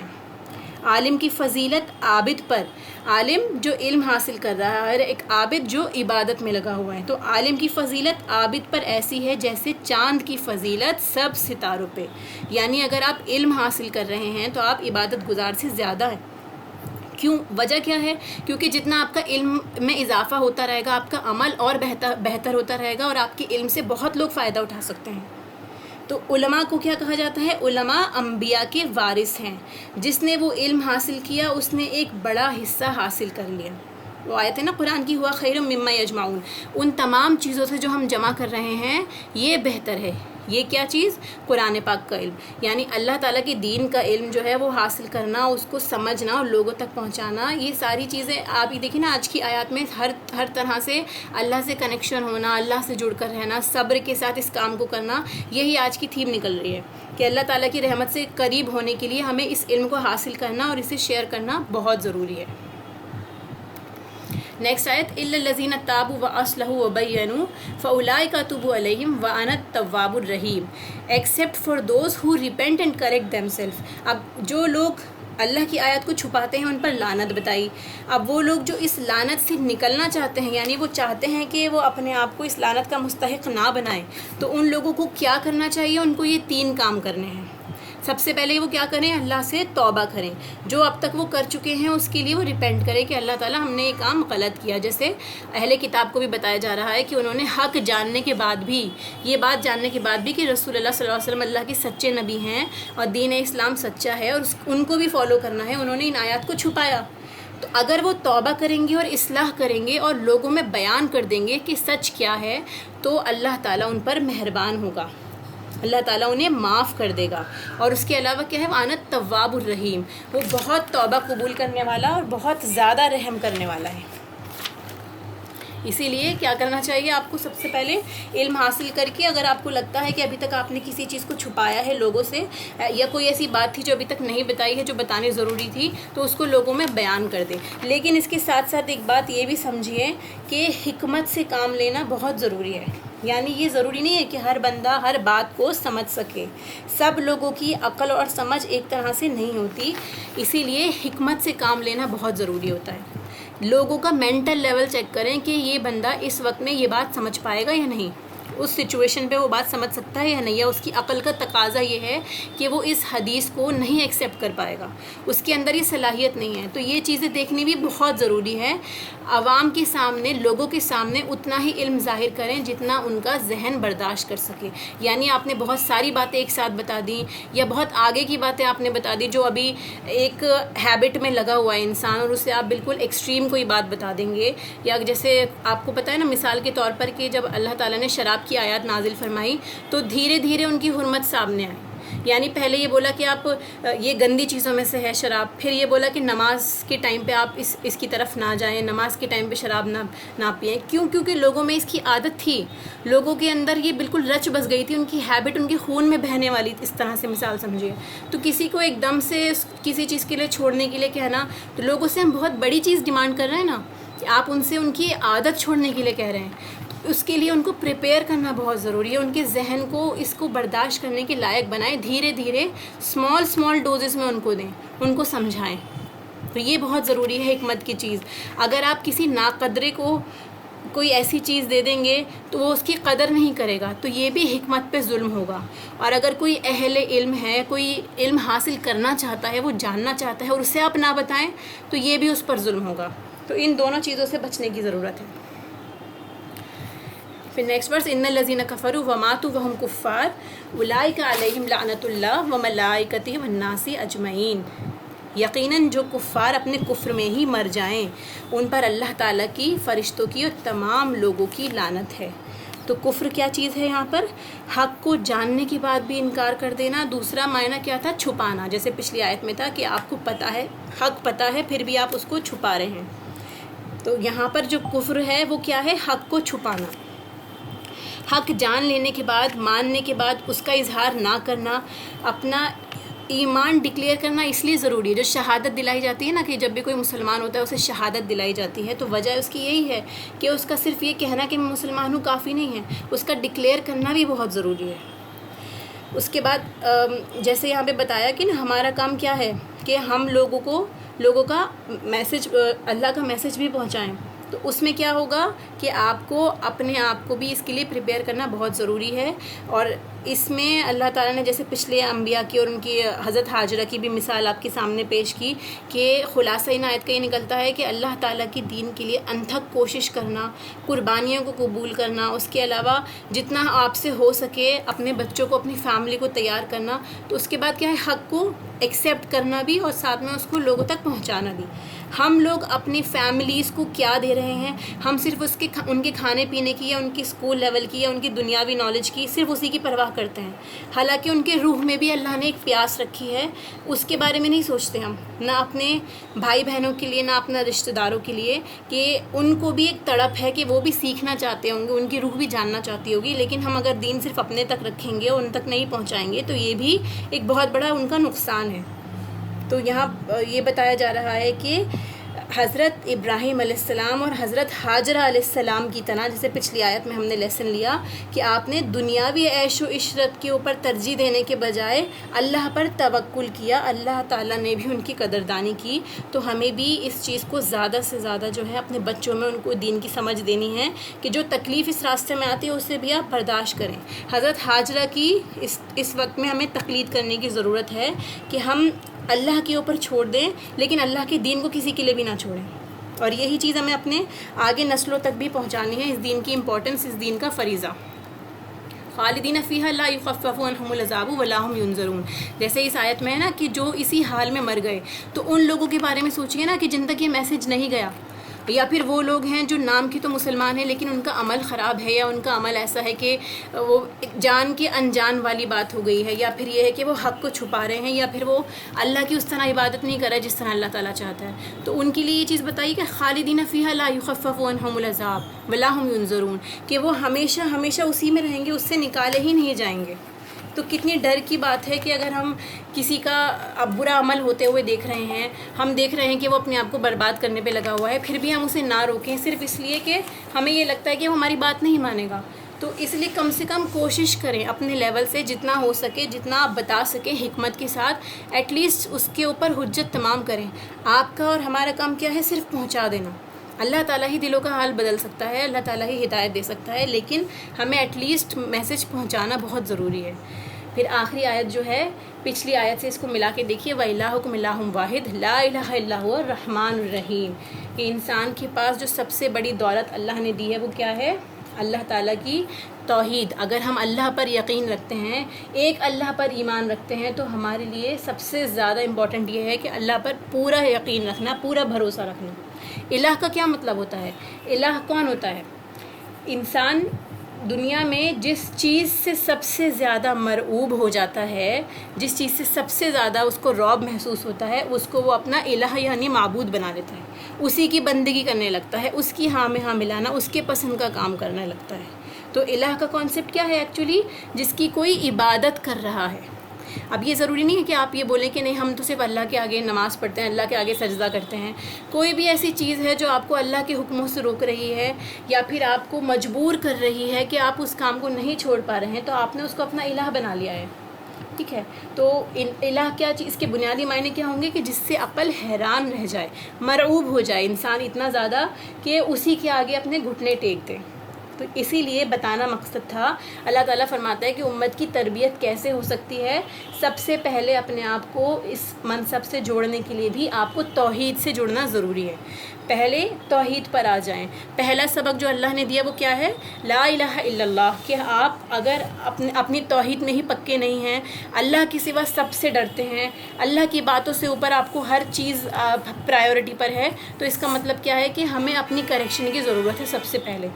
عالم کی فضیلت عابد پر، عالم جو علم حاصل کر رہا ہے، ایک عابد جو عبادت میں لگا ہوا ہے، تو عالم کی فضیلت عابد پر ایسی ہے جیسے چاند کی فضیلت سب ستاروں پہ. یعنی اگر آپ علم حاصل کر رہے ہیں تو آپ عبادت گزار سے زیادہ ہیں. کیوں؟ وجہ کیا ہے؟ کیونکہ جتنا آپ کا علم میں اضافہ ہوتا رہے گا، آپ کا عمل اور بہتر ہوتا رہے گا، اور آپ کے علم سے بہت لوگ فائدہ اٹھا سکتے ہیں. تو علماء کو کیا کہا جاتا ہے؟ علماء انبیاء کے وارث ہیں. جس نے وہ علم حاصل کیا اس نے ایک بڑا حصہ حاصل کر لیا. وہ آیت ہے نا قرآن کی، ہوا خیر مما یجمعون، ان تمام چیزوں سے جو ہم جمع کر رہے ہیں یہ بہتر ہے. یہ کیا چیز؟ قرآن پاک کا علم. یعنی اللہ تعالیٰ کی دین کا علم جو ہے وہ حاصل کرنا، اس کو سمجھنا اور لوگوں تک پہنچانا. یہ ساری چیزیں آپ یہ دیکھیں نا، آج کی آیات میں ہر طرح سے اللہ سے کنیکشن ہونا، اللہ سے جڑ کر رہنا، صبر کے ساتھ اس کام کو کرنا، یہی آج کی تھیم نکل رہی ہے کہ اللہ تعالیٰ کی رحمت سے قریب ہونے کے لیے ہمیں اس علم کو حاصل کرنا اور اسے شیئر کرنا بہت ضروری ہے. نیکسٹ آیت، الا الذین تابوا واصلحوا وبینوا فاولئک اتوب علیہم وانا التواب الرحیم، except for those who repent and correct them self. اب جو لوگ اللہ کی آیات کو چھپاتے ہیں ان پر لعنت بتائی. اب وہ لوگ جو اس لعنت سے نکلنا چاہتے ہیں، یعنی وہ چاہتے ہیں کہ وہ اپنے آپ کو اس لعنت کا مستحق نہ بنائیں، تو ان لوگوں کو کیا کرنا چاہیے؟ ان کو یہ 3 کام کرنے ہیں. سب سے پہلے وہ کیا کریں؟ اللہ سے توبہ کریں. جو اب تک وہ کر چکے ہیں اس کے لیے وہ ریپینٹ کریں کہ اللہ تعالیٰ ہم نے یہ کام غلط کیا. جیسے اہل کتاب کو بھی بتایا جا رہا ہے کہ انہوں نے حق جاننے کے بعد بھی، یہ بات جاننے کے بعد بھی کہ رسول اللہ صلی اللہ علیہ وسلم اللہ کے سچے نبی ہیں اور دین اسلام سچا ہے اور ان کو بھی فالو کرنا ہے، انہوں نے ان آیات کو چھپایا. تو اگر وہ توبہ کریں گے اور اصلاح کریں گے اور لوگوں میں بیان کر دیں گے کہ سچ کیا ہے، تو اللہ تعالیٰ ان پر مہربان ہوگا. اللہ تعالیٰ انہیں معاف کر دے گا. اور اس کے علاوہ کیا ہے, وَأَنَا التَّوَّابُ الرَّحِيمُ, وہ بہت توبہ قبول کرنے والا اور بہت زیادہ رحم کرنے والا ہے. اسی لیے کیا کرنا چاہیے آپ کو, سب سے پہلے علم حاصل کر کے, اگر آپ کو لگتا ہے کہ ابھی تک آپ نے کسی چیز کو چھپایا ہے لوگوں سے, یا کوئی ایسی بات تھی جو ابھی تک نہیں بتائی ہے جو بتانی ضروری تھی, تو اس کو لوگوں میں بیان کر دیں. لیکن اس کے ساتھ ساتھ ایک بات یہ بھی سمجھیے کہ حکمت سے کام لینا بہت ضروری ہے. یعنی یہ ضروری نہیں ہے کہ ہر بندہ ہر بات کو سمجھ سکے, سب لوگوں کی عقل اور سمجھ ایک طرح سے نہیں ہوتی, اسی لیے حکمت سے کام لینا بہت ضروری ہوتا ہے. لوگوں کا مینٹل لیول چیک کریں کہ یہ بندہ اس وقت میں یہ بات سمجھ پائے گا یا نہیں, اس سچویشن پہ وہ بات سمجھ سکتا ہے یا نہیں, یا اس کی عقل کا تقاضا یہ ہے کہ وہ اس حدیث کو نہیں ایکسیپٹ کر پائے گا, اس کے اندر یہ صلاحیت نہیں ہے. تو یہ چیزیں دیکھنی بھی بہت ضروری ہے. عوام کے سامنے, لوگوں کے سامنے اتنا ہی علم ظاہر کریں جتنا ان کا ذہن برداشت کر سکے. یعنی آپ نے بہت ساری باتیں ایک ساتھ بتا دیں, یا بہت آگے کی باتیں آپ نے بتا دی جو ابھی ایک ہیبٹ میں لگا ہوا ہے انسان, اور اسے آپ بالکل ایکسٹریم کوئی بات بتا دیں گے. یا جیسے آپ کو پتہ ہے نا, مثال کے طور پر کہ جب اللہ تعالیٰ نے شراب کی آیات نازل فرمائی تو دھیرے دھیرے ان کی حرمت سامنے آئی. یعنی پہلے یہ بولا کہ آپ یہ گندی چیزوں میں سے ہے شراب, پھر یہ بولا کہ نماز کے ٹائم پہ آپ اس کی طرف نہ جائیں, نماز کے ٹائم پہ شراب نہ پئیں. کیوں؟ کیونکہ لوگوں میں اس کی عادت تھی, لوگوں کے اندر یہ بالکل رچ بس گئی تھی, ان کی ہیبٹ ان کے خون میں بہنے والی, اس طرح سے مثال سمجھیے. تو کسی کو ایک دم سے کسی چیز کے لیے چھوڑنے کے لیے کہنا, تو لوگوں سے ہم بہت بڑی چیز ڈیمانڈ کر رہے ہیں نا, کہ آپ ان سے ان کی عادت چھوڑنے کے لیے کہہ رہے ہیں. اس کے لیے ان کو پریپیئر کرنا بہت ضروری ہے, ان کے ذہن کو اس کو برداشت کرنے کے لائق بنائیں, دھیرے دھیرے اسمال ڈوزز میں ان کو دیں, ان کو سمجھائیں. تو یہ بہت ضروری ہے حکمت کی چیز. اگر آپ کسی ناقدرے کو کوئی ایسی چیز دے دیں گے تو وہ اس کی قدر نہیں کرے گا, تو یہ بھی حکمت پہ ظلم ہوگا. اور اگر کوئی اہل علم ہے, کوئی علم حاصل کرنا چاہتا ہے, وہ جاننا چاہتا ہے, اور اسے آپ نہ بتائیں تو یہ بھی اس پر ظلم ہوگا. تو ان دونوں چیزوں سے بچنے کی ضرورت ہے. پھر نیکسٹ ورس, ان الذین کفروا وماتوا وهم کفار اولئک علیہم لعنۃ اللہ وملائکتہ والناس اجمعین. یقیناً جو کفار اپنے کفر میں ہی مر جائیں, ان پر اللہ تعالیٰ کی, فرشتوں کی اور تمام لوگوں کی لعنت ہے. تو کفر کیا چیز ہے یہاں پر؟ حق کو جاننے کے بعد بھی انکار کر دینا. دوسرا معنی کیا تھا؟ چھپانا. جیسے پچھلی آیت میں تھا کہ آپ کو پتہ ہے, حق پتہ ہے, پھر بھی آپ اس کو چھپا رہے ہیں. تو یہاں پر جو کفر ہے وہ کیا ہے؟ حق کو چھپانا. حق جان لینے کے بعد, ماننے کے بعد اس کا اظہار نہ کرنا, اپنا ایمان ڈکلیئر کرنا اس لیے ضروری ہے. جو شہادت دلائی جاتی ہے نا, کہ جب بھی کوئی مسلمان ہوتا ہے اسے شہادت دلائی جاتی ہے, تو وجہ اس کی یہی ہے کہ اس کا صرف یہ کہنا کہ میں مسلمان ہوں کافی نہیں ہے, اس کا ڈکلیئر کرنا بھی بہت ضروری ہے. اس کے بعد جیسے یہاں پہ بتایا کہ نا ہمارا کام کیا ہے کہ ہم لوگوں کا میسج, اللہ کا میسج بھی پہنچائیں. تو اس میں کیا ہوگا کہ آپ کو اپنے آپ کو بھی اس کے لیے پریپیئر کرنا بہت ضروری ہے. اور اس میں اللہ تعالیٰ نے جیسے پچھلے انبیاء کی اور ان کی حضرت ہاجرہ کی بھی مثال آپ کے سامنے پیش کی, کہ خلاصہ ان آیت کا یہ نکلتا ہے کہ اللہ تعالیٰ کی دین کے لیے انتھک کوشش کرنا, قربانیوں کو قبول کرنا, اس کے علاوہ جتنا آپ سے ہو سکے اپنے بچوں کو, اپنی فیملی کو تیار کرنا. تو اس کے بعد کیا ہے؟ حق کو ایکسیپٹ کرنا بھی, اور ساتھ میں اس کو لوگوں تک پہنچانا بھی. ہم لوگ اپنی فیملیز کو کیا دے رہے ہیں؟ ہم صرف ان کے کھانے پینے کی, یا ان کی اسکول لیول کی, یا ان کی دنیاوی نالج کی, صرف اسی کی پرواہ کرتے ہیں. حالانکہ ان کے روح میں بھی اللہ نے ایک پیاس رکھی ہے, اس کے بارے میں نہیں سوچتے ہم, نہ اپنے بھائی بہنوں کے لیے, نہ اپنا رشتہ داروں کے لیے, کہ ان کو بھی ایک تڑپ ہے کہ وہ بھی سیکھنا چاہتے ہوں گے, ان کی روح بھی جاننا چاہتی ہوگی. لیکن ہم اگر دین صرف اپنے تک رکھیں گے, ان تک نہیں پہنچائیں گے, تو یہ بھی ایک بہت بڑا ان کا نقصان ہے. تو یہاں یہ بتایا جا رہا ہے کہ حضرت ابراہیم علیہ السلام اور حضرت ہاجرہ علیہ السلام کی طرح, جیسے پچھلی آیت میں ہم نے لیسن لیا کہ آپ نے دنیاوی عیش و عشرت کے اوپر ترجیح دینے کے بجائے اللہ پر توکل کیا, اللہ تعالیٰ نے بھی ان کی قدردانی کی. تو ہمیں بھی اس چیز کو زیادہ سے زیادہ جو ہے اپنے بچوں میں ان کو دین کی سمجھ دینی ہے, کہ جو تکلیف اس راستے میں آتی ہے اسے بھی آپ برداشت کریں. حضرت ہاجرہ کی اس وقت میں ہمیں تقلید کرنے کی ضرورت ہے, کہ ہم اللہ کے اوپر چھوڑ دیں, لیکن اللہ کے دین کو کسی کے لیے بھی نہ چھوڑیں. اور یہی چیز ہمیں اپنے آگے نسلوں تک بھی پہنچانی ہے, اس دین کی امپورٹنس, اس دین کا فریضہ. خالدین فیہا لا یخفف عنہم العذاب ولا هم ینظرون. جیسے اس آیت میں ہے نا کہ جو اسی حال میں مر گئے, تو ان لوگوں کے بارے میں سوچیے نا کہ جن تک یہ میسج نہیں گیا, یا پھر وہ لوگ ہیں جو نام کی تو مسلمان ہیں لیکن ان کا عمل خراب ہے، یا ان کا عمل ایسا ہے کہ وہ جان کے انجان والی بات ہو گئی ہے، یا پھر یہ ہے کہ وہ حق کو چھپا رہے ہیں، یا پھر وہ اللہ کی اس طرح عبادت نہیں کر رہے جس طرح اللہ تعالیٰ چاہتا ہے. تو ان کے لیے یہ چیز بتائی کہ خالدین فیہا لا یخفف عنہم العذاب ولا ہم ینظرون، کہ وہ ہمیشہ ہمیشہ اسی میں رہیں گے، اس سے نکالے ہی نہیں جائیں گے. تو کتنی ڈر کی بات ہے کہ اگر ہم کسی کا اب برا عمل ہوتے ہوئے دیکھ رہے ہیں، ہم دیکھ رہے ہیں کہ وہ اپنے آپ کو برباد کرنے پہ لگا ہوا ہے، پھر بھی ہم اسے نہ روکیں صرف اس لیے کہ ہمیں یہ لگتا ہے کہ وہ ہماری بات نہیں مانے گا. تو اس لیے کم سے کم کوشش کریں اپنے لیول سے جتنا ہو سکے، جتنا آپ بتا سکیں حکمت کے ساتھ، ایٹ لیسٹ اس کے اوپر حجت تمام کریں. آپ کا اور ہمارا کام کیا ہے؟ صرف پہنچا دینا. اللہ تعالیٰ ہی دلوں کا حال بدل سکتا ہے، اللہ تعالیٰ ہی ہدایت دے سکتا ہے، لیکن ہمیں ایٹ لیسٹ میسج پہنچانا بہت ضروری ہے. پھر آخری آیت جو ہے پچھلی آیت سے اس کو ملا کے دیکھیے، وَإِلَٰهُكُمْ إِلَٰهٌ وَاحِدٌ لَا إِلَٰهَ إِلَّا هُوَ الرَّحْمَٰنُ الرَّحِيمُ، کہ انسان کے پاس جو سب سے بڑی دولت اللہ نے دی ہے وہ کیا ہے؟ اللہ تعالیٰ کی توحید. اگر ہم اللہ پر یقین رکھتے ہیں، ایک اللہ پر ایمان رکھتے ہیں، تو ہمارے لیے سب سے زیادہ امپورٹنٹ یہ ہے کہ اللہ پر پورا یقین رکھنا، پورا بھروسہ رکھنا. الہ کا کیا مطلب ہوتا ہے؟ الہ کون ہوتا ہے؟ انسان دنیا میں جس چیز سے سب سے زیادہ مرعوب ہو جاتا ہے، جس چیز سے سب سے زیادہ اس کو رعب محسوس ہوتا ہے، اس کو وہ اپنا الہ یعنی معبود بنا لیتا ہے، اسی کی بندگی کرنے لگتا ہے، اس کی ہاں میں ہاں ملانا، اس کے پسند کا کام کرنے لگتا ہے. تو الہ کا کانسیپٹ کیا ہے ایکچولی؟ جس کی کوئی عبادت کر رہا ہے. اب یہ ضروری نہیں ہے کہ آپ یہ بولیں کہ نہیں ہم تو صرف اللہ کے آگے نماز پڑھتے ہیں، اللہ کے آگے سجدہ کرتے ہیں. کوئی بھی ایسی چیز ہے جو آپ کو اللہ کے حکموں سے روک رہی ہے یا پھر آپ کو مجبور کر رہی ہے کہ آپ اس کام کو نہیں چھوڑ پا رہے ہیں، تو آپ نے اس کو اپنا الہ بنا لیا ہے. ٹھیک ہے، تو الہ کیا چیز، اس کے بنیادی معنی کیا ہوں گے کہ جس سے عقل حیران رہ جائے، مرعوب ہو جائے انسان اتنا زیادہ کہ اسی کے آگے اپنے گھٹنے ٹیک دے. تو اسی لیے بتانا مقصد تھا. اللہ تعالیٰ فرماتا ہے کہ امت کی تربیت کیسے ہو سکتی ہے؟ سب سے پہلے اپنے آپ کو اس منصب سے جوڑنے کے لیے بھی آپ کو توحید سے جڑنا ضروری ہے. پہلے توحید پر آ جائیں. پہلا سبق جو اللہ نے دیا وہ کیا ہے؟ لا الہ الا اللہ، کہ آپ اگر اپنی توحید میں ہی پکے نہیں ہیں، اللہ کے سوا سب سے ڈرتے ہیں، اللہ کی باتوں سے اوپر آپ کو ہر چیز پرائیورٹی پر ہے، تو اس کا مطلب کیا ہے کہ ہمیں اپنی کریکشن کی ضرورت ہے سب سے پہلے.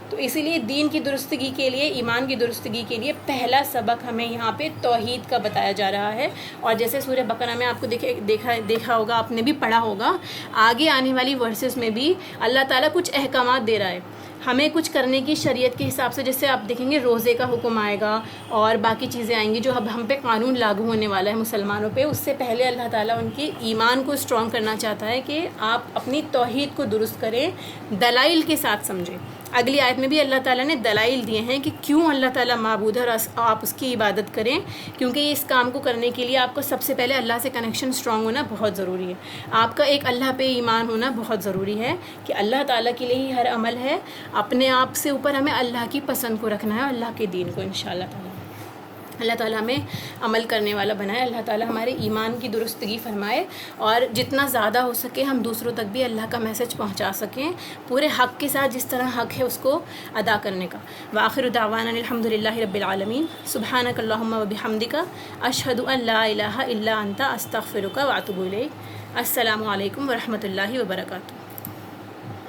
تو اسی لیے دین کی درستگی کے لیے، ایمان کی درستگی کے لیے پہلا سبق ہمیں یہاں پہ توحید کا بتایا جا رہا ہے. اور جیسے سورہ بقرہ میں آپ کو دیکھا ہوگا، آپ نے بھی پڑھا ہوگا، آگے آنے والی ورسز میں بھی اللہ تعالیٰ کچھ احکامات دے رہا ہے ہمیں کچھ کرنے کی شریعت کے حساب سے. جیسے آپ دیکھیں گے روزے کا حکم آئے گا اور باقی چیزیں آئیں گی جو اب ہم پہ قانون لاگو ہونے والا ہے مسلمانوں پہ. اس سے پہلے اللہ تعالیٰ ان کی ایمان کو اسٹرانگ کرنا چاہتا ہے کہ آپ اپنی توحید کو درست کریں، دلائل کے ساتھ سمجھیں. اگلی آیت میں بھی اللہ تعالیٰ نے دلائل دیے ہیں کہ کیوں اللہ تعالیٰ معبود ہے اور آپ اس کی عبادت کریں، کیونکہ اس کام کو کرنے کے لیے آپ کو سب سے پہلے اللہ سے کنیکشن اسٹرانگ ہونا بہت ضروری ہے. آپ کا ایک اللہ پہ ایمان ہونا بہت ضروری ہے کہ اللہ تعالیٰ کے لیے ہی ہر عمل ہے. اپنے آپ سے اوپر ہمیں اللہ کی پسند کو رکھنا ہے، اللہ کے دین کو. انشاءاللہ تعالیٰ اللہ تعالیٰ ہمیں عمل کرنے والا بنائے. اللہ تعالیٰ ہمارے ایمان کی درستگی فرمائے اور جتنا زیادہ ہو سکے ہم دوسروں تک بھی اللہ کا میسج پہنچا سکیں پورے حق کے ساتھ، جس طرح حق ہے اس کو ادا کرنے کا. وآخر دعوانا الحمدللہ رب العالمین. سبحانک اللہم وبحمدک، اشہد ان لا الہ الا انت، استغفرک واتوب الیک. السلام علیکم ورحمۃ اللہ وبرکاتہ.